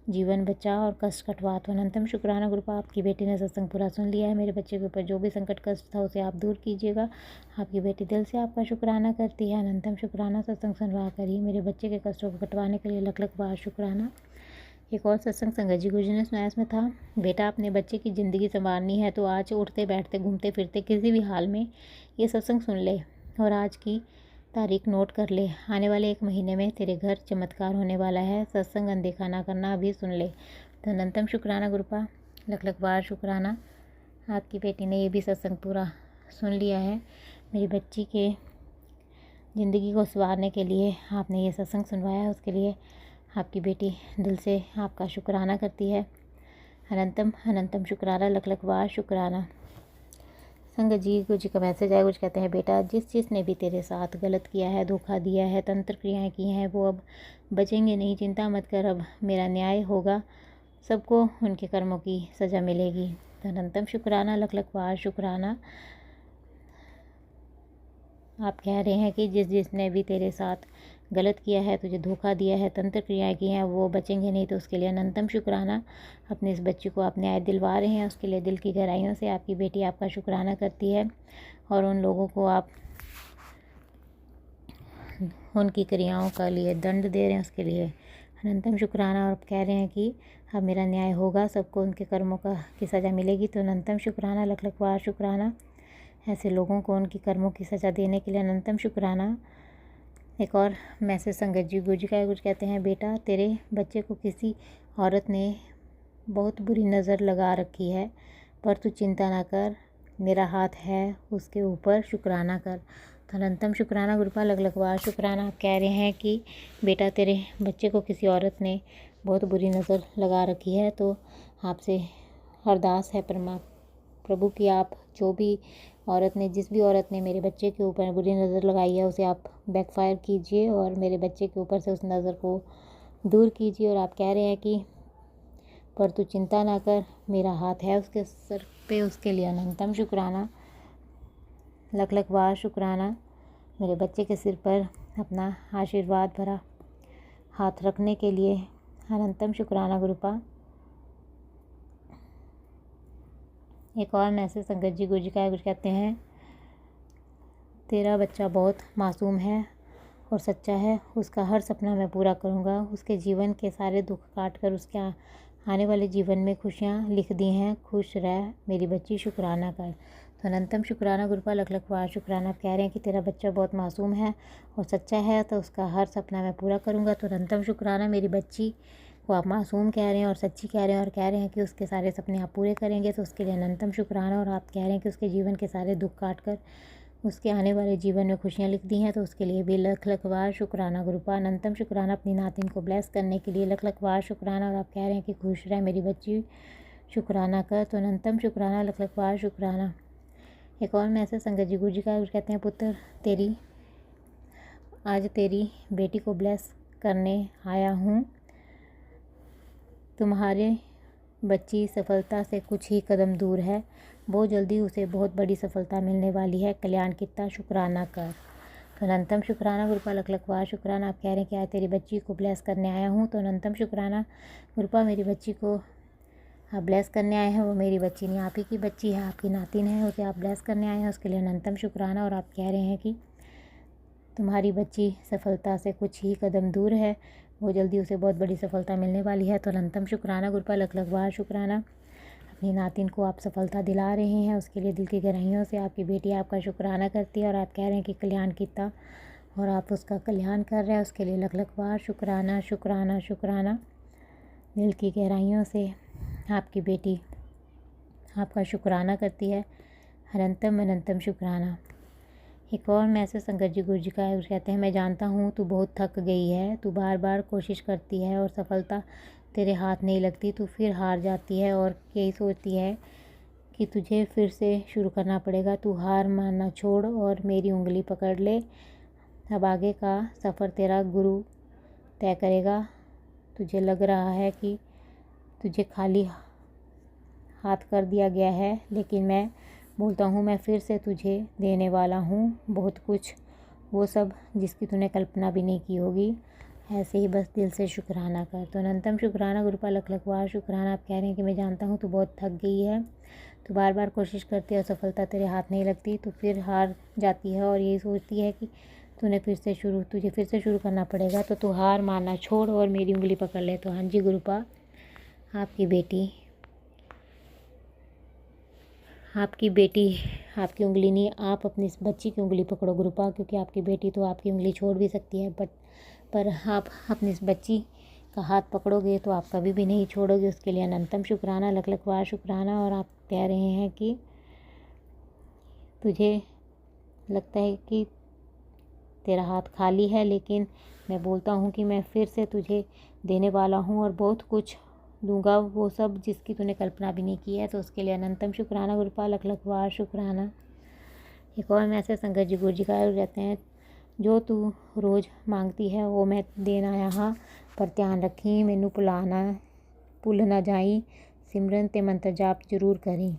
जीवन बचा और कष्ट कटवा। तो अनंतम शुक्राना गुरुपा, आपकी बेटी ने सत्संग पूरा सुन लिया है, मेरे बच्चे के ऊपर जो भी संकट कष्ट था उसे आप दूर कीजिएगा, आपकी बेटी दिल से आपका शुक्राना करती है। अनंतम शुक्राना, सत्संग सुनवा कर ही मेरे बच्चे के कष्टों को कटवाने के लिए लख लख बार शुक्राना। एक और सत्संग संगत जी गुरुजी ने सुनाया, इसमें था बेटा अपने बच्चे की ज़िंदगी संवारनी है तो आज उठते बैठते घूमते फिरते किसी भी हाल में ये सत्संग सुन ले और आज की तारीख नोट कर ले, आने वाले 1 महीने में तेरे घर चमत्कार होने वाला है, सत्संग अनदेखा ना करना, अभी सुन ले। तो अनंतम शुक्राना गुरुपा, लख लख बार शुक्राना, आपकी बेटी ने ये भी सत्संग पूरा सुन लिया है, मेरी बच्ची के ज़िंदगी को संवारने के लिए आपने ये सत्संग सुनवाया है, उसके लिए आपकी बेटी दिल से आपका शुक्राना करती है। अनंतम अनंतम शुक्राना, लख लख बार शुक्राना। संगत जी गुरुजी का मैसेज है, कुछ कहते हैं बेटा जिस चीज़ ने भी तेरे साथ गलत किया है, धोखा दिया है, तंत्र क्रियाएँ की हैं, वो अब बचेंगे नहीं, चिंता मत कर, अब मेरा न्याय होगा, सबको उनके कर्मों की सज़ा मिलेगी। तो अनंतम शुक्राना, लख लख बार शुक्राना। आप कह रहे हैं कि जिसने भी तेरे साथ गलत किया है, तुझे धोखा दिया है, तंत्र क्रियाएँ की हैं, वो बचेंगे नहीं, तो उसके लिए अनंतम शुक्राना। अपने इस बच्ची को आप न्याय दिलवा रहे हैं, उसके लिए दिल की गहराइयों से आपकी बेटी आपका शुक्राना करती है और उन लोगों को आप उनकी क्रियाओं का लिए दंड दे रहे हैं, उसके लिए अनंतम शुक्राना। और आप कह रहे हैं कि अब मेरा न्याय होगा, सबको उनके कर्मों की सज़ा मिलेगी, तो अनंतम शुक्राना, लख लख बार शुक्राना। ऐसे लोगों को उनकी कर्मों की सज़ा देने के लिए अनंतम शुक्राना। एक और मैसेज संगत जी गुरुजी का कुछ कहते हैं, बेटा तेरे बच्चे को किसी औरत ने बहुत बुरी नज़र लगा रखी है, पर तू चिंता ना कर, मेरा हाथ है उसके ऊपर, शुक्राना कर। तो अनंतम शुक्राना गुरुपा, लख लख बार शुक्राना। आप कह रहे हैं कि बेटा तेरे बच्चे को किसी औरत ने बहुत बुरी नज़र लगा रखी है, तो आपसे अरदास है प्रभु की आप जो भी औरत ने जिस भी औरत ने मेरे बच्चे के ऊपर बुरी नज़र लगाई है उसे आप बैकफायर कीजिए और मेरे बच्चे के ऊपर से उस नज़र को दूर कीजिए। और आप कह रहे हैं कि पर तू चिंता ना कर, मेरा हाथ है उसके सर पे, उसके लिए अनंतम शुक्राना। लख लख बार शुक्राना मेरे बच्चे के सिर पर अपना आशीर्वाद भरा हाथ रखने के लिए, अनंतम शुक्राना गुरुपा। एक और मैसेज संगत जी गुरु जी का कुछ कहते हैं, तेरा बच्चा बहुत मासूम है और सच्चा है, उसका हर सपना मैं पूरा करूँगा, उसके जीवन के सारे दुख काट कर उसके आने वाले जीवन में खुशियाँ लिख दी हैं, खुश रह मेरी बच्ची, शुक्राना कर। तो अनंतम शुक्राना गुरुपा, लख लख बार शुक्राना। आप कह रहे हैं कि तेरा बच्चा बहुत मासूम है और सच्चा है, तो उसका हर सपना मैं पूरा करूँगा। तो अनंतम शुक्राना मेरी बच्ची को आप मासूम कह रहे हैं और सच्ची कह रहे हैं, और कह रहे हैं कि उसके सारे सपने आप पूरे करेंगे, तो उसके लिए अनंतम शुक्राना। और आप कह रहे हैं कि उसके जीवन के सारे दुख काट कर उसके आने वाले जीवन में खुशियाँ लिख दी हैं, तो उसके लिए भी लख लख बार शुक्राना गुरुपा। अनंतम शुक्राना अपनी नातिन को ब्लेस करने के लिए, लख लख बार शुक्राना। और आप कह रहे हैं कि खुश रह मेरी बच्ची, शुक्राना कर। तो अनंतम शुक्राना, लख लख बार शुक्राना। एक और मैसेज संगत जी गुरु जी का कहते हैं, पुत्र आज तेरी बेटी को ब्लेस करने आया हूँ, तुम्हारे बच्ची सफलता से कुछ ही कदम दूर है, बहुत जल्दी उसे बहुत बड़ी सफलता मिलने वाली है, कल्याण कितना शुक्राना कर। तो अनंतम शुक्राना गुरुपा, लख लख बार शुक्राना। आप कह रहे हैं कि आज तेरी बच्ची को ब्लेस करने आया हूँ, तो अनंतम शुक्राना गुरुपा। मेरी बच्ची को आप ब्लेस करने आए हैं, वो मेरी बच्ची नहीं, आप ही की बच्ची है, आपकी नातिन है, उसे आप ब्लेस करने आए हैं, उसके लिए अनंतम शुक्राना। और आप कह रहे हैं कि तुम्हारी बच्ची सफलता से कुछ ही कदम दूर है, वो जल्दी उसे बहुत बड़ी सफलता मिलने वाली है। तो अनंतम शुक्राना गुरुपा, लख लख बार शुक्राना। अपनी नातिन को आप सफलता दिला रहे हैं, उसके लिए दिल की गहराइयों से आपकी बेटी आपका शुक्राना करती है, और आप कह रहे हैं कि कल्याण कितना, और आप उसका कल्याण कर रहे हैं, उसके लिए लख लख बार शुक्राना शुक्राना शुक्राना। दिल की गहराइयों से आपकी बेटी आपका शुक्राना करती है, अनंतम अनंतम शुक्राना। एक और मैसेज संगत जी गुरु जी का है, कहते हैं, मैं जानता हूँ तू बहुत थक गई है, तू बार बार कोशिश करती है और सफलता तेरे हाथ नहीं लगती, तू फिर हार जाती है और यही सोचती है कि तुझे फिर से शुरू करना पड़ेगा। तू हार मानना छोड़ और मेरी उंगली पकड़ ले, अब आगे का सफ़र तेरा गुरु तय करेगा। तुझे लग रहा है कि तुझे खाली हाथ कर दिया गया है, लेकिन मैं बोलता हूँ मैं फिर से तुझे देने वाला हूँ बहुत कुछ, वो सब जिसकी तूने कल्पना भी नहीं की होगी। ऐसे ही बस दिल से शुक्राना कर। तो अनंतम शुक्राना गुरुपा, लख लख बार शुक्राना। आप कह रहे हैं कि मैं जानता हूँ तू बहुत थक गई है, तू बार बार कोशिश करती है और सफलता तेरे हाथ नहीं लगती, तो फिर हार जाती है और यही सोचती है कि तुझे फिर से शुरू करना पड़ेगा। तो तू हार मानना छोड़ और मेरी उंगली पकड़ ले। तो हाँ जी गुरुपा, आपकी बेटी आपकी उंगली नहीं, आप अपनी इस बच्ची की उंगली पकड़ो गुरुपा, क्योंकि आपकी बेटी तो आपकी उंगली छोड़ भी सकती है, पर आप अपनी इस बच्ची का हाथ पकड़ोगे तो आप कभी भी नहीं छोड़ोगे। उसके लिए अनंतम शुक्राना, लख लख बार शुक्राना। और आप कह रहे हैं कि तुझे लगता है कि तेरा हाथ खाली है, लेकिन मैं बोलता हूँ कि मैं फिर से तुझे देने वाला हूँ और बहुत कुछ दूंगा, वो सब जिसकी तूने कल्पना भी नहीं की है। तो उसके लिए अनंतम शुक्राना गुरुपा, लख लख बार शुक्राना। एक और मैसेज संगत जी गुरु जी का रहते हैं, जो तू रोज़ मांगती है वो मैं देन आया हाँ, पर ध्यान रखी मैनू भुल ना जाई, सिमरन ते मंत्र जाप जरूर करी।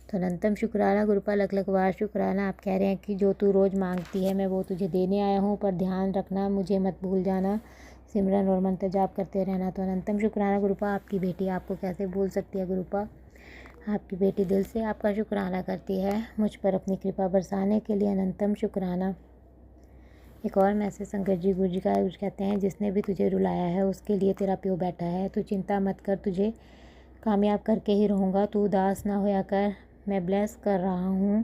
तो अनंतम शुक्राना गुरुपा, लख लख बार शुक्राना। आप कह रहे हैं कि जो तू रोज़ मांगती है मैं वो तुझे देने आया हूँ, पर ध्यान रखना मुझे मत भूल जाना, सिमरन और मंत्र जाप करते रहना। तो अनंतम शुक्राना गुरुपा। आपकी बेटी आपको कैसे भूल सकती है गुरुपा, आपकी बेटी दिल से आपका शुक्राना करती है, मुझ पर अपनी कृपा बरसाने के लिए अनंतम शुक्राना। एक और मैसेज शंकर जी गुरु जी का कहते हैं, जिसने भी तुझे रुलाया है उसके लिए तेरा प्यो बैठा है, तू चिंता मत कर, तुझे कामयाब करके ही रहूँगा, तू उदास ना होया कर, मैं ब्लेस कर रहा हूँ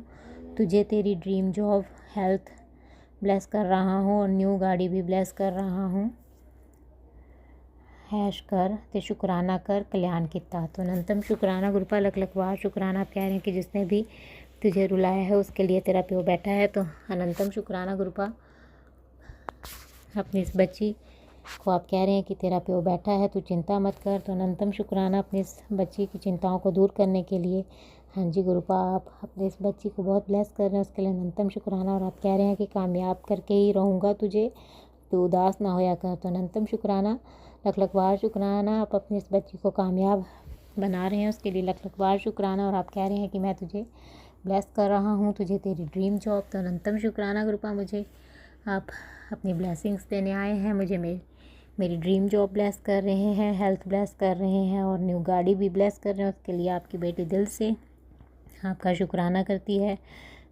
तुझे, तेरी ड्रीम जॉब हेल्थ ब्लेस कर रहा हूँ और न्यू गाड़ी भी ब्लेस कर रहा हूँ, हैश कर ते शुक्राना कर, कल्याण किता। तो अनंतम शुक्राना गुरुपा, लख लख बार शुक्राना। आप कह रहे हैं कि जिसने भी तुझे रुलाया है उसके लिए तेरा प्यो बैठा है, तो अनंतम शुक्राना गुरुपा। अपनी इस बच्ची को आप कह रहे हैं कि तेरा प्यो बैठा है, तू चिंता मत कर। तो अनंतम शुक्राना अपनी इस बच्ची की चिंताओं को दूर करने के लिए। हाँ जी गुरुपा, आप अपनी इस बच्ची को बहुत ब्लेस कर रहे हैं, उसके लिए अनंतम शुक्राना। और आप कह रहे हैं कि कामयाब करके ही रहूँगा तुझे, तू उदास ना होया कर। तो अनंतम शुक्राना, लख लख बार शुक्राना। आप अपनी इस बच्ची को कामयाब बना रहे हैं उसके लिए लख लख बार शुक्राना। और आप कह रहे हैं कि मैं तुझे ब्लेस कर रहा हूँ, तुझे तेरी ड्रीम जॉब, तो अनंतम शुक्राना कृपा, मुझे आप अपनी ब्लेसिंग्स देने आए हैं। मुझे मेरी ड्रीम जॉब ब्लेस कर रहे हैं, हेल्थ ब्लेस कर रहे हैं और न्यू गाड़ी भी ब्लेस कर रहे हैं। उसके लिए आपकी बेटी दिल से आपका शुक्राना करती है,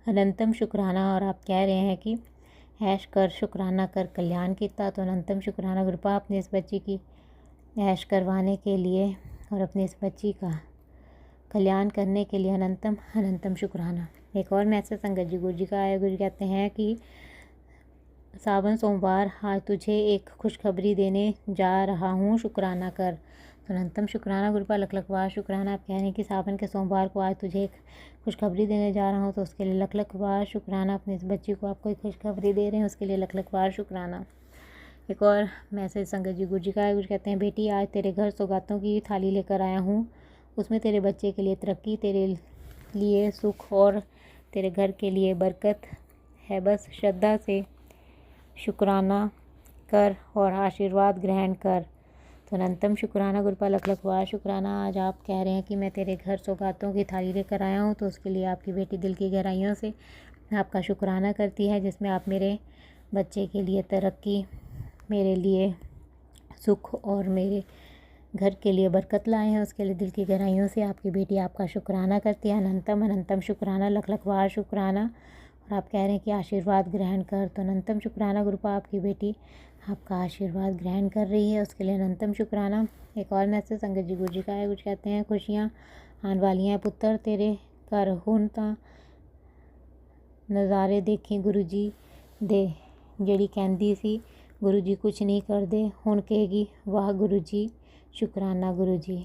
अनंतम शुक्राना। और आप कह रहे हैं कि ऐश कर शुक्राना कर कल्याण किता, तो अनंतम शुक्राना कृपा अपने इस बच्ची की ऐश करवाने के लिए और अपने इस बच्ची का कल्याण करने के लिए अनंतम अनंतम शुक्राना। एक और मैसेज संगत जी गुरु जी का आया। गुरु जी कहते हैं कि सावन सोमवार आज तुझे एक खुशखबरी देने जा रहा हूँ, शुक्राना कर, तो अनंतम शुक्राना गुरुपा लख लख बार शुक्राना। आप कह रहे हैं कि सावन के सोमवार को आज तुझे एक खुशखबरी देने जा रहा हूँ, तो उसके लिए लख लख बार शुक्राना। अपने इस बच्ची को आप कोई खुशखबरी दे रहे हैं, उसके लिए लख लख बार शुक्राना। एक और मैसेज संगत जी गुरु जी का है। गुरु कहते हैं बेटी आज तेरे घर सौगातों की थाली लेकर आया हूँ, उसमें तेरे बच्चे के लिए तरक्की, तेरे लिए सुख और तेरे घर के लिए बरकत है। बस श्रद्धा से शुक्राना कर और आशीर्वाद ग्रहण कर, तो अनंतम शुक्राना गुरुपा लख लख बार शुक्राना। आज आप कह रहे हैं कि मैं तेरे घर सौगातों की थाली लेकर आया हूँ, तो उसके लिए आपकी बेटी दिल की गहराइयों से आपका शुक्राना करती है, जिसमें आप मेरे बच्चे के लिए तरक्की, मेरे लिए सुख और मेरे घर के लिए बरकत लाए हैं। उसके लिए दिल की गहराइयों से आपकी बेटी आपका शुक्राना करती है, अनंतम अनंतम शुक्राना लख लख बार शुक्राना। और आप कह रहे हैं कि आशीर्वाद ग्रहण कर, तो अनंतम शुक्राना गुरुपा आपकी बेटी आपका आशीर्वाद ग्रहण कर रही है, उसके लिए अनंतम शुक्राना। एक और मैसेज संगत जी गुरु जी का है। कुछ कहते हैं खुशियाँ आने वाली हैं पुत्र तेरे घर, हुण तां नज़ारे देखी गुरु जी दे, ਜਿਹੜੀ ਕਹਿੰਦੀ ਸੀ गुरु जी कुछ नहीं करते, हुण कहेगी वाह गुरु जी शुक्राना गुरु जी,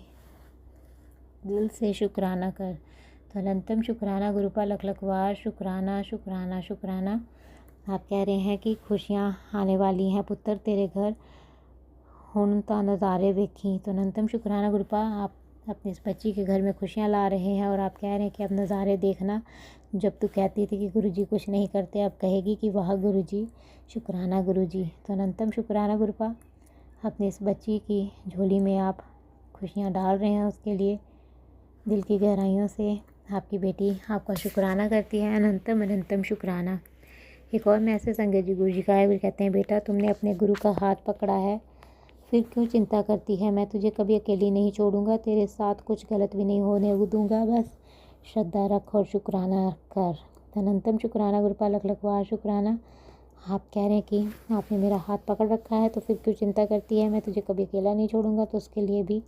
दिल से शुक्राना कर, तो अनंतम शुक्राना गुरुपा लख लख बार शुक्राना शुक्राना शुक्राना। आप कह रहे हैं कि खुशियाँ आने वाली हैं पुत्र तेरे घर, हुण तां नज़ारे वेखी, तो अनंतम शुक्राना गुरुपा आप अपनी इस बच्ची के घर में खुशियाँ ला रहे हैं। और आप कह रहे हैं कि अब नज़ारे देखना, जब तू कहती थी कि गुरु जी कुछ नहीं करते, अब कहेगी कि वाह गुरु जी शुक्राना गुरु जी, तो अनंतम शुक्राना गुरुपा अपनी इस बच्ची की झोली में आप खुशियाँ डाल रहे हैं। उसके लिए दिल की गहराइयों से आपकी बेटी आपका शुक्राना करती है, अनंतम अनंतम शुक्राना। एक और मैसेज संगत जी गुरु जी का है। वो कहते हैं बेटा तुमने अपने गुरु का हाथ पकड़ा है, फिर क्यों चिंता करती है, मैं तुझे कभी अकेली नहीं छोड़ूंगा, तेरे साथ कुछ गलत भी नहीं होने दूंगा, बस श्रद्धा रख और शुक्राना कर, अनंतम शुक्राना गुरुपा लख लख बार शुक्राना। आप कह रहे हैं कि आपने मेरा हाथ पकड़ रखा है, तो फिर क्यों चिंता करती है, मैं तुझे कभी अकेला नहीं छोड़ूंगा, तो उसके लिए भी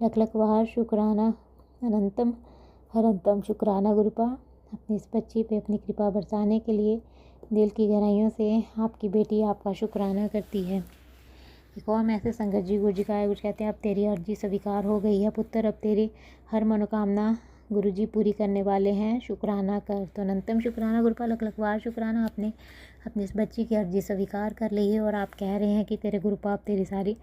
लख लख बार शुक्राना, अनंतम अनंतम शुक्राना गुरुपा अपनी इस बच्ची पे अपनी कृपा बरसाने के लिए दिल की गहराइयों से आपकी बेटी आपका शुक्राना करती है। एक और मैसेज संगत जी गुरु जी का है। कुछ कहते हैं अब तेरी अर्जी स्वीकार हो गई है पुत्र, अब तेरी हर मनोकामना गुरु जी पूरी करने वाले हैं, शुक्राना कर, तो अनंतम शुक्राना गुरुपा लख लख बार शुक्राना। आपने अपनी इस बच्ची की अर्जी स्वीकार कर ली है और आप कह रहे हैं कि तेरे गुरुपा अब तेरी सारी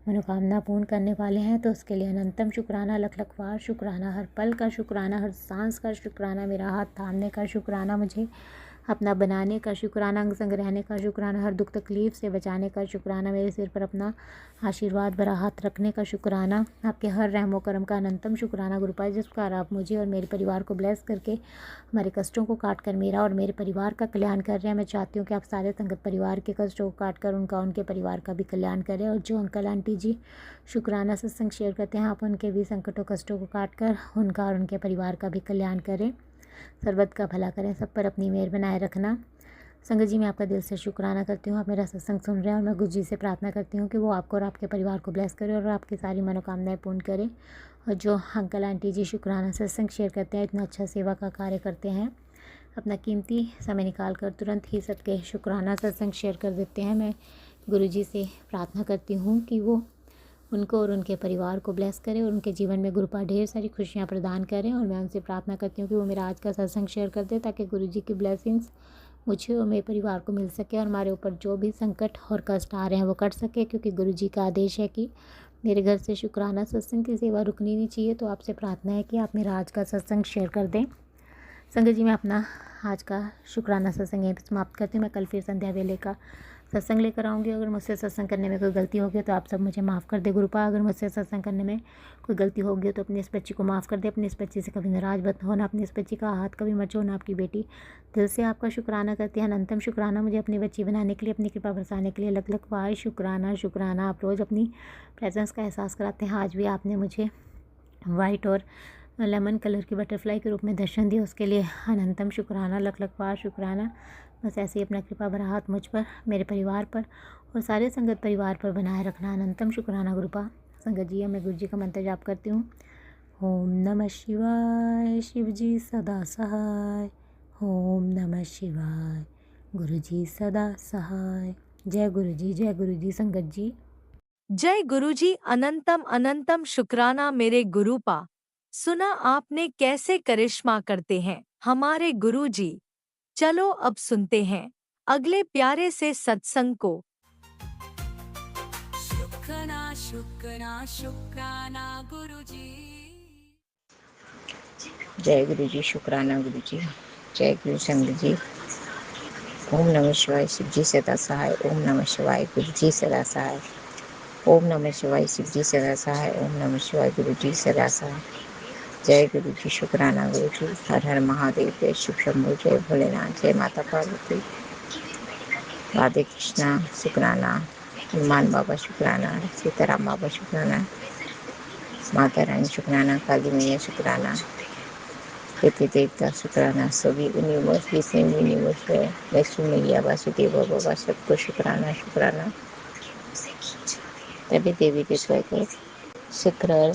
मनोकामना पूर्ण करने वाले हैं, तो उसके लिए अनंतम शुक्राना लख लख बार शुक्राना। हर पल का शुक्राना, हर सांस का शुक्राना, मेरा हाथ थामने का शुक्राना, मुझे अपना बनाने का शुक्राना, अंग संग रहने का शुक्राना, हर दुख तकलीफ़ से बचाने का शुक्राना, मेरे सिर पर अपना आशीर्वाद भरा हाथ रखने का शुक्राना, आपके हर रहमो करम का अनंतम शुक्राना गुरुपा, जिस प्रकार आप मुझे और मेरे परिवार को ब्लेस करके हमारे कष्टों को काट कर मेरा और मेरे परिवार का कल्याण कर रहे हैं। मैं चाहती हूँ कि आप सारे संगत परिवार के कष्टों को काट कर उनका उनके परिवार का भी कल्याण करें। और जो अंकल आंटी जी शुक्राना सत्संग शेयर करते हैं, आप उनके भी संकटों कष्टों को काट कर उनका और उनके परिवार का भी कल्याण करें, सर्वत का भला करें, सब पर अपनी मेहर बनाए रखना। संगत जी मैं आपका दिल से शुक्राना करती हूँ, आप मेरा सत्संग सुन रहे हैं, और मैं गुरु जी से प्रार्थना करती हूँ कि वो आपको और आपके परिवार को ब्लेस करे और आपकी सारी मनोकामनाएं पूर्ण करें। और जो अंकल आंटी जी शुक्राना सत्संग शेयर करते हैं, इतना अच्छा सेवा का कार्य करते हैं, अपना कीमती समय निकाल कर तुरंत ही सबके शुक्राना सत्संग शेयर कर देते हैं, मैं गुरु जी से प्रार्थना करती हूँ कि वो उनको और उनके परिवार को ब्लेस करें और उनके जीवन में गुरुपा ढेर सारी खुशियाँ प्रदान करें। और मैं उनसे प्रार्थना करती हूँ कि वो मेरा आज का सत्संग शेयर कर दे, ताकि गुरु जी की ब्लेसिंग्स मुझे और मेरे परिवार को मिल सके और हमारे ऊपर जो भी संकट और कष्ट आ रहे हैं वो कट सके, क्योंकि गुरु जी का आदेश है कि मेरे घर से शुक्राना सत्संग की सेवा रुकनी नहीं चाहिए। तो आपसे प्रार्थना है कि आप मेरा आज का सत्संग शेयर कर दें। संगत जी मैं अपना आज का शुक्राना सत्संग यहीं पर समाप्त करती हूँ। मैं कल फिर संध्या वेले का सत्संग लेकर आऊँगी। अगर मुझसे सत्संग करने में कोई गलती होगी तो आप सब मुझे माफ़ कर दे गुरुपा। अगर मुझसे सत्संग करने में कोई गलती होगी तो अपनी इस बच्ची को माफ़ कर दे। अपनी इस बच्ची से कभी नाराज़ मत होना, अपनी इस बच्ची का हाथ कभी मत छोड़ना। आपकी बेटी दिल से आपका शुक्राना करती है, अनंतम शुक्राना मुझे अपनी बच्ची बनाने के लिए, अपनी कृपा बरसाने के लिए। लख लख बार शुक्राना शुक्राना। आप रोज़ अपनी प्रेजेंस का एहसास कराते हैं। आज भी आपने मुझे वाइट और लेमन कलर की बटरफ्लाई के रूप में दर्शन दिया, उसके लिए अनंतम शुक्राना, लख लख बार शुक्राना। बस ऐसे ही अपना कृपा भरा हाथ मुझ पर, मेरे परिवार पर और सारे संगत परिवार पर बनाए रखना। अनंतम शुक्राना गुरुपा। संगत जी, मैं गुरु जी का मंत्र जाप करती हूँ। ओम नमः शिवाय, शिव जी सदा सहाय। ओम नमः शिवाय, गुरु जी सदा सहाय। जय गुरु जी, जय गुरु जी। संगत जी, जय गुरुजी। अनंतम अनंतम शुक्राना मेरे गुरुपा। सुना आपने कैसे करिश्मा करते हैं हमारे गुरुजी। चलो अब सुनते हैं अगले प्यारे से सत्संग को। शुक्राना शुक्राना शुक्राना गुरुजी। जय गुरु जी, शुक्राना गुरु जी। जय गुरु संगत जी। ओम नमः शिवाय, शिव जी सदा सहाय। ओम नमः शिवाय, गुरु जी सदा सहाय। ओम नमः शिवाय, शिव जी सदा सहाय। ओम नमः शिवाय, गुरु जी सदा सहाय। जय गुरु जी, शुक्राना गुरु जी। हर हर महादेव, जय शिव शंभु, जय भोलेनाथ, जय माता पार्वती, राधे कृष्णा शुक्राना, हनुमान बाबा शुक्राना, सीताराम बाबा शुक्राना, माता रानी शुक्राना, काली मैया शुक्राना, देवी देवता शुक्राना, सभी यूनिवर्स जितने भी यूनिवर्स है, लक्ष्मी मैया, वासुदेव बाबा, सबको शुक्राना शुक्राना। तभी देवी देवता को शुक्र।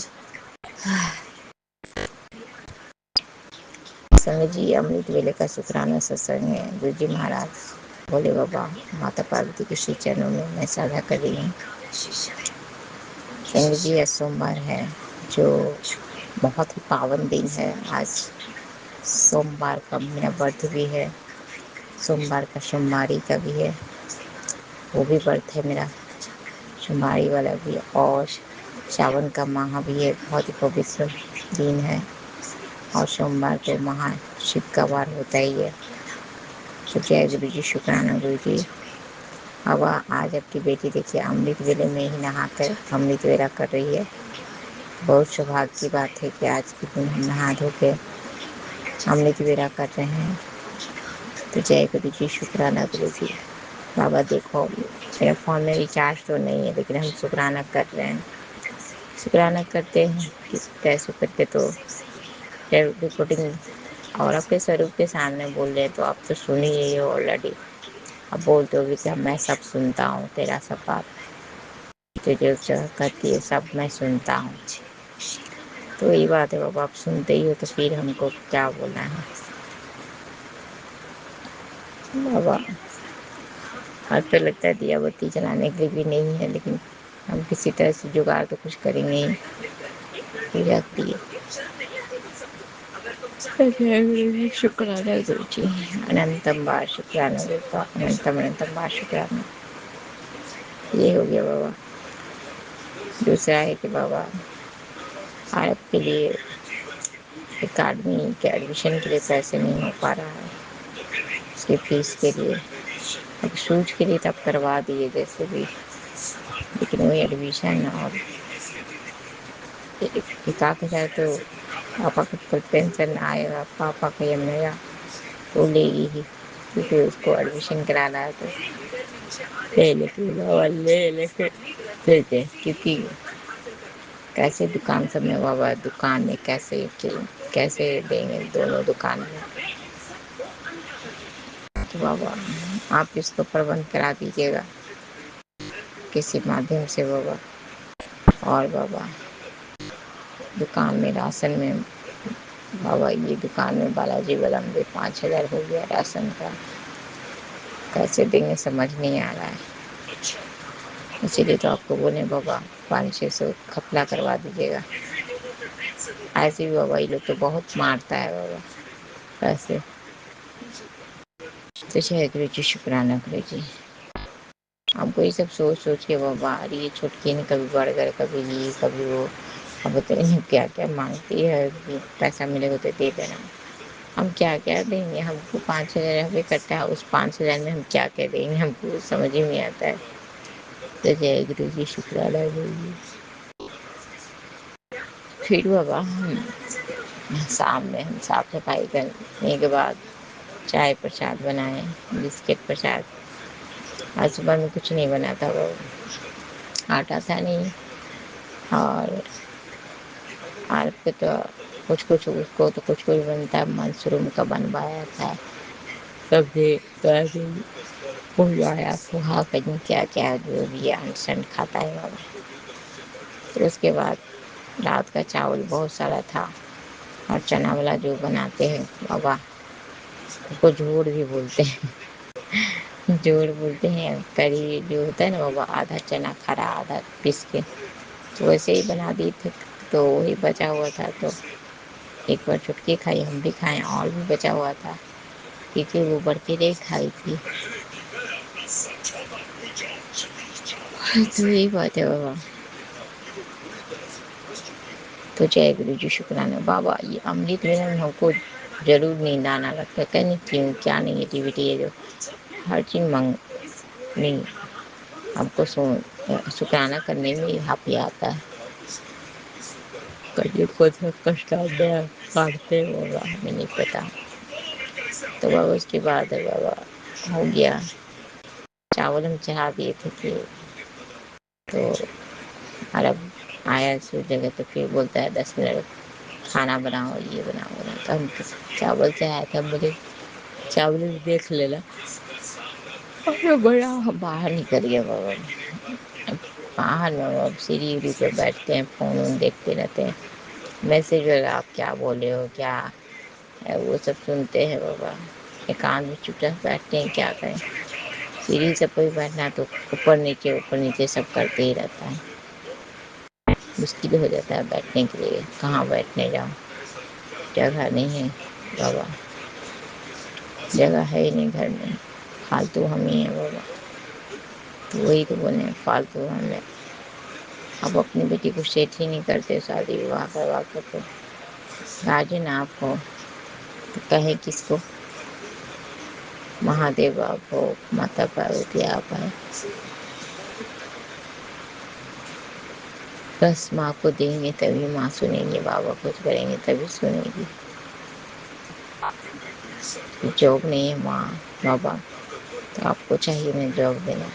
संगत जी, अमृत वेले का शुक्राना सत्संग है। गुरु जी महाराज, भोले बाबा, माता पार्वती के श्री चरणों में मैं साझा कर रही हूँ। संगत जी, आज सोमवार है, जो बहुत ही पावन दिन है। आज सोमवार का मेरा व्रत भी है, सोमवार का सोमवारी का भी है, वो भी व्रत है मेरा, सोमवारी वाला भी, और सावन का माह भी है। बहुत ही पवित्र दिन है और सोमवार को महाशिव का वार होता ही है। तो जय गुरु जी, शुक्राना गुरु जी। अब आज आपकी बेटी देखिए अमृत वेले में ही नहाकर अमृत वेला कर रही है। बहुत सौभाग्य की बात है कि आज के दिन हम नहा धो के अमृत वेला कर रहे हैं। तो जय गुरु जी, शुक्राना गुरु जी। बाबा देखो, मेरे फ़ोन में रिचार्ज तो नहीं है, लेकिन हम शुक्राना कर रहे हैं। शुक्राना करते हैं कि कैसे करके तो रिकॉर्डिंग और अपने स्वरूप के सामने बोल रहे हैं, तो आप तो सुन ही रही हो ऑलरेडी। अब बोलते हो कि मैं सब सुनता हूँ, तेरा सब बात जो करती है सब मैं सुनता हूँ। तो यही बात है बाबा, आप सुनते ही हो तो फिर हमको क्या बोलना है बाबा। आज तो लगता है दिया बत्ती जलाने के लिए भी नहीं है, लेकिन हम किसी तरह से जुगाड़ तो कुछ करेंगे ही, हो जाती है। शुक्राना गुरु जी, अनंतम बार शुक्राना गुरु का, अनंतम अनंतम बार शुक्राना। ये हो गया बाबा। दूसरा है कि बाबा, आपके लिए अकाडमी के एडमिशन के लिए पैसे नहीं हो पा रहा है, उसकी फीस के लिए। अब शूज के लिए तो आप करवा दिए जैसे भी, लेकिन वही एडमिशन और 1,000 तो पापा को कल पेंशन आएगा, पापा का या मेरा तो लेगी ही, क्योंकि उसको एडमिशन कराना है। तो ले लेके बाबा, ले लेके देते, क्योंकि कैसे दुकान सब में बाबा, दुकान में कैसे देंगे दोनों दुकान में। तो बाबा आप इसको प्रबंध करा दीजिएगा किसी माध्यम से बाबा। और बाबा दुकान में राशन में बाबा, ये दुकान में बालाजी वाला में 5,000 हो गया राशन का, कैसे देंगे समझ नहीं आ रहा है। इसीलिए तो आपको बोले बाबा 500-600 खपला करवा दीजिएगा। ऐसे भी बाबा ये लोग तो बहुत मारता है बाबा पैसे। तो जय गुरु जी, शुक्राना गुरु जी। हमको ये सब सोच सोच के बाबा, अरे ये छुटकी ने कभी बर्गर, कभी ये कभी वो, अब तो क्या क्या मांगती है कि पैसा मिलेगा तो दे देना। हम क्या क्या देंगे, हमको 5,000 रुपये इकट्ठा है, उस 5,000 में हम क्या क्या देंगे, हमको समझ ही नहीं आता है। तो जय गुरु जी, शुक्राना गुरु जी। फिर बाबा हम शाम में हम साफ सफाई करने के बाद चाय प्रसाद बनाए, बिस्किट प्रसाद। आज सुबह में कुछ नहीं बना था, वो आटा था नहीं, और आपके तो कुछ कुछ उसको तो कुछ कुछ बनता है, मशरूम का बनवाया था, सब्जी पोहा, पोहा कहीं क्या क्या जो भी अनशन खाता है बाबा। तो उसके बाद रात का चावल बहुत सारा था, और चना वाला जो बनाते हैं बाबा, उसको झोड़ भी बोलते हैं। जोड़ बोलते हैं, करी जो होता है ना बाबा, आधा चना खरा आधा पीस के, तो वैसे ही बना दिए थे। तो वही बचा हुआ था, तो एक बार चुटकी खाई, हम भी खाए, और भी बचा हुआ था क्योंकि वो बड़की नहीं खाई थी। तो यही बात है बाबा। तो जय गुरु जी, शुक्राना बाबा। ये अमृत वेला में हमको जरूर नींद आना लगता है, कहने क्यों, क्या नेगेटिविटी है जो हर चीज़ नहीं, हमको शुक्राना करने में हापी आता है। कभी कुछ कष्ट काटते होगा, हमें नहीं पता। तो बाबा उसके बाद है बाबा, हो गया, चावल हम चढ़ा दिए थे कि तो अरब आया उस जगह, तो फिर बोलता है 10 मिनट खाना बनाओ, ये बनाओ बनाओ। तो हम चावल चढ़ाया था, मुझे चावल भी देख लेना, और बड़ा बाहर निकल गया बाबा। बाहर में बाबा सीढ़ी उड़ी पे बैठते हैं, फ़ोन वोन देखते रहते हैं, मैसेज वगैरह आप क्या बोले हो, क्या है वो सब सुनते हैं बाबा। एकांत में चुपचाप बैठते हैं, क्या करें। सीढ़ी से कोई बैठना तो ऊपर नीचे सब करते ही रहता है, मुश्किल हो जाता है बैठने के लिए। कहाँ बैठने जाऊँ, जगह नहीं है बाबा, जगह है ही नहीं घर में, फालतू हम ही हैं बाबा। तो वही तो बोले, फालतू हमें। अब अपनी बेटी को सेट ही नहीं करते, शादी विवाह करवा कर, तो गार्जियन आप हो तो कहे किसको, महादेव आप हो, माता पार्वती आप है। बस माँ को देंगे तभी माँ सुनेंगे, बाबा कुछ करेंगे तभी सुनेगी। जॉब नहीं है माँ बाबा, तो आपको चाहिए ना जॉब देना।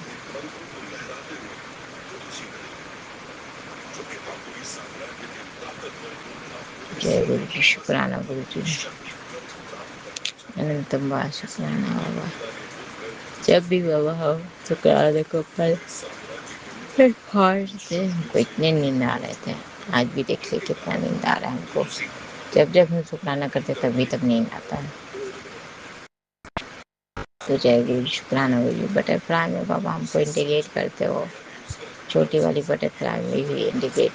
जय गुरु जी, शुक्राना गुरु जी, अनंतम बार शुक्राना बाबा। जब भी बाबा हम शुक्राना को पर ख्वाहिश से हमको इतने नींद आ रहे थे, आज भी देखिए कितना नींद आ रहा है हमको। जब जब हम शुक्राना करते तभी तब नींद आता है। तो जय गुरु जी, शुक्राना गुरु जी। बटरफ्लाई में बाबा हमको इंटीग्रेट करते हो, छोटी वाली बटरफ्लाई में भी इंटीग्रेट।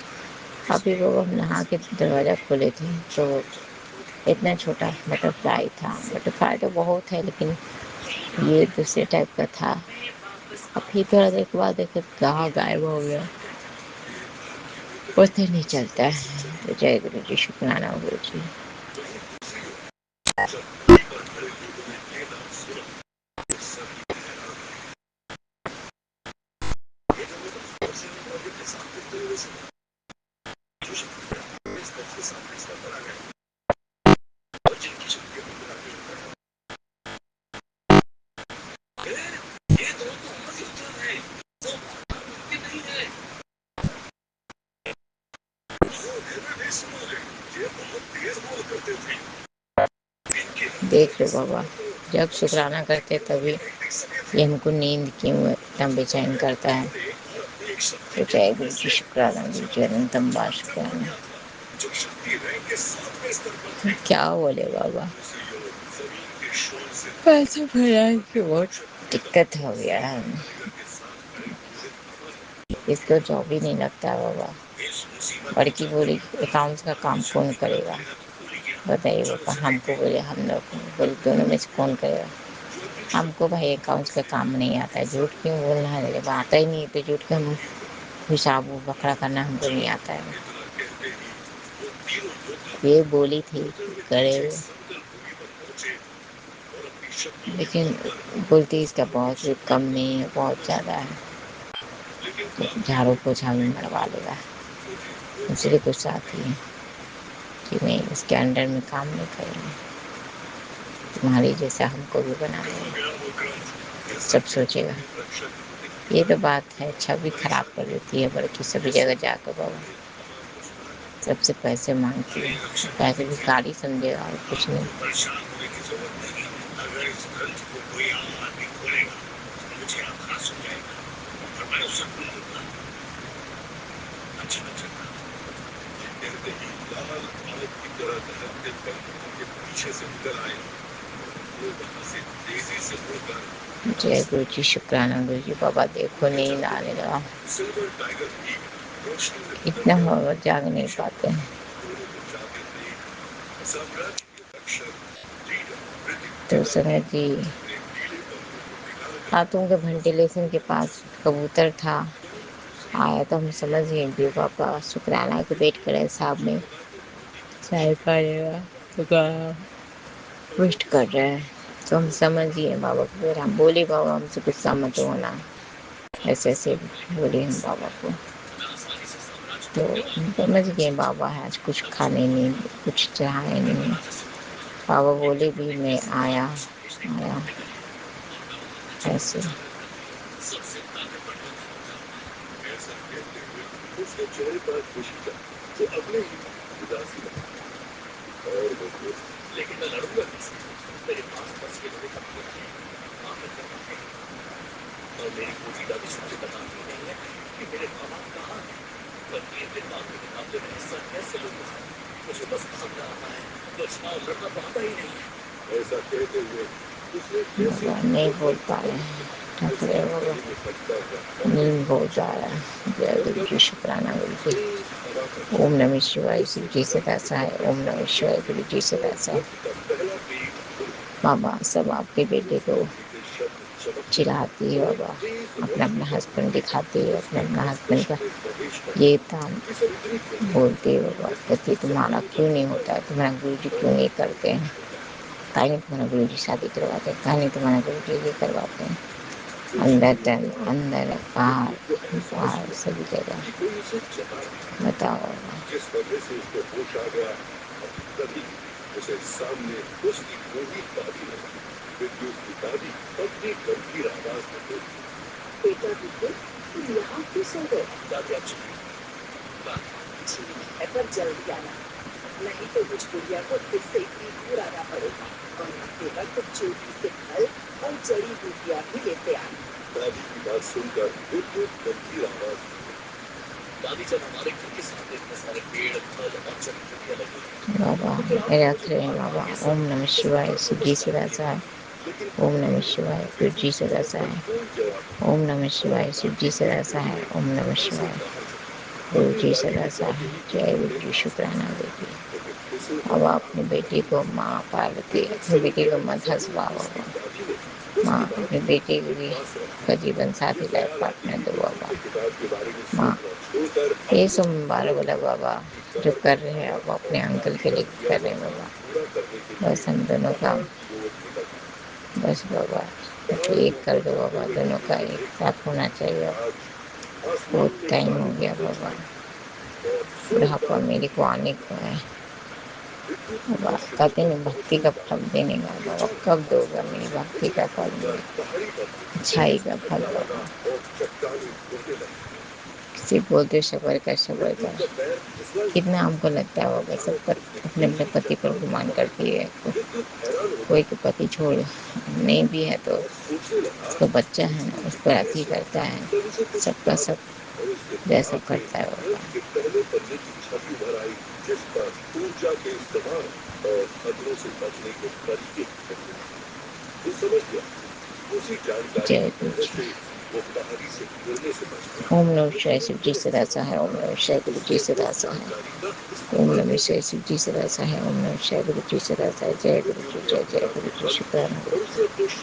अभी बाबा हम नहा के दरवाज़ा खोले थे, तो इतना छोटा बटरफ्लाई था। बटरफ्लाई तो बहुत है, लेकिन ये दूसरे टाइप का था। अब फिर थोड़ा देर के बाद देखे कहाँ गायब हो गया, पता नहीं चलता है। तो जय गुरु जी, शुक्राना गुरु जी। देख लो बाबा, जब शुक्राना करते तभी ये हमको नींद क्यों इतना बेचैन करता है। तो जय गुरु जी, शुक्राना गुरु जी, अनंतम बार शुक्राना। क्या बोले बाबा, पैसे भरा की बहुत दिक्कत हो गया है, इसको जॉब ही नहीं लगता बाबा। लड़की बोली अकाउंट्स का काम कौन करेगा, बताइए बाबा। हमको बोले, हम लोग बोले दोनों में से कौन करेगा। हमको भाई अकाउंट्स का काम नहीं आता है, झूठ क्यों बोलना है, जब आता ही नहीं तो झूठ का हम हिसाब बकरा करना हमको नहीं आता है। ये बोली थी करे लेकिन बोलती इसका बहुत भी कम नहीं है, बहुत ज़्यादा है, तो झाड़ू पोछा भी मरवा लेगा। इसलिए गुस्सा आती है कि नहीं, इसके अंडर में काम नहीं करेंगे, तुम्हारी जैसा हमको भी बना देंगे, सब सोचेगा। ये तो बात है, छवि खराब कर देती है बल्कि सभी जगह जाकर बाबा। सबसे पैसे मांगती है, पैसे भिखारी समझेगा और कुछ नहीं। जय गुरु जी, शुक्राना गुरु जी। बाबा देखो नींद आने लगा, इतना बाबा जाग नहीं पाते हैं। तो संगत जी, हाथों के वेंटिलेशन के पास कबूतर था, आया तो हम समझ गए कि पापा शुक्राना के वेट करे साहब में चाय पाएगा तो वेस्ट कर रहे हैं। तो हम समझ गए बाबा को, फिर हम बोले बाबा हमसे गुस्सा मत होना, ऐसे ऐसे बोले हम बाबा को। तो हम समझ गए बाबा है आज कुछ खाने नहीं, कुछ चाहे नहीं। बाबा बोले भी मैं आया ऐसे। बाबा नहीं बोल पा रहे हैं, थक रहे बाबा, नींद बहुत आ रहा है। जय गुरु जी, शुक्राना गुरु जी। ओम नमः शिवाय, शिव जी से दासा है। ओम नमः शिवाय, गुरु जी से दासा है। बाबा सब आपके बेटे को चिढ़ाती है बाबा, अपना अपना हस्बैंड दिखाती है, अपना अपना हस्बैंड का ये था बोलते है बाबा, पति तुम्हारा क्यों नहीं होता है, तुम्हारा गुरु जी क्यों नहीं करते हैं, काहे नहीं तुम्हारा गुरु जी शादी करवाते हैं, काहे नहीं तुम्हारा गुरु जी ये करवाते हैं। अंदर बाहर सभी जगह बताओ। बाबा रख रहे हैं बाबा। ओम नमः शिवाय, शिव जी से दासा है। ओम नमः शिवाय, गुरु जी से दासा है। ओम नमः शिवाय, शिव जी से दासा है। ओम नमः शिवाय, गुरु जी से दासा है। जय गुरु जी, शुक्राना गुरु जी। अब अपनी बेटी को माँ पार्वती, अपनी बेटी को मत हंसवा बाबा। माँ अपनी बेटी को भी का जीवन साथी लाइफ पार्टनर दो बाबा। माँ ये सोमवार बोला बाबा जो कर रहे हैं अब अपने अंकल के लिए कर रहे हैं बाबा। बस हम दोनों का बस बाबा एक कर दो बाबा, दोनों का एक साथ होना चाहिए। अब बहुत टाइम हो गया बाबा, बुढ़ापा मेरे को आने को है बाबा। कहते हैं भक्ति का फल देने का बाबा, कब दोगा मेरी भक्ति का फल, मेरी अच्छाई का फल बाबा। सिर्फ बोलते सबर का कितना हमको लगता है बाबा, सब पर अपने अपने पति पर गुमान करती है। कोई के पति छोड़ नहीं भी है तो उसका बच्चा है ना, उस पर अति करता है, सबका सब जैसा करता है बाबा। जय गुरु जी। ओम नमः शिवाय, शिव जी से दासा है। ओम नमः शिवाय, गुरु जी से दासा है। ओम नमः शिवाय, शिव जी से दासा है। ओम नमः शिवाय, गुरु जी से दासा है। जय गुरु जी, जय जय गुरु जी, शुक्राना गुरु जी।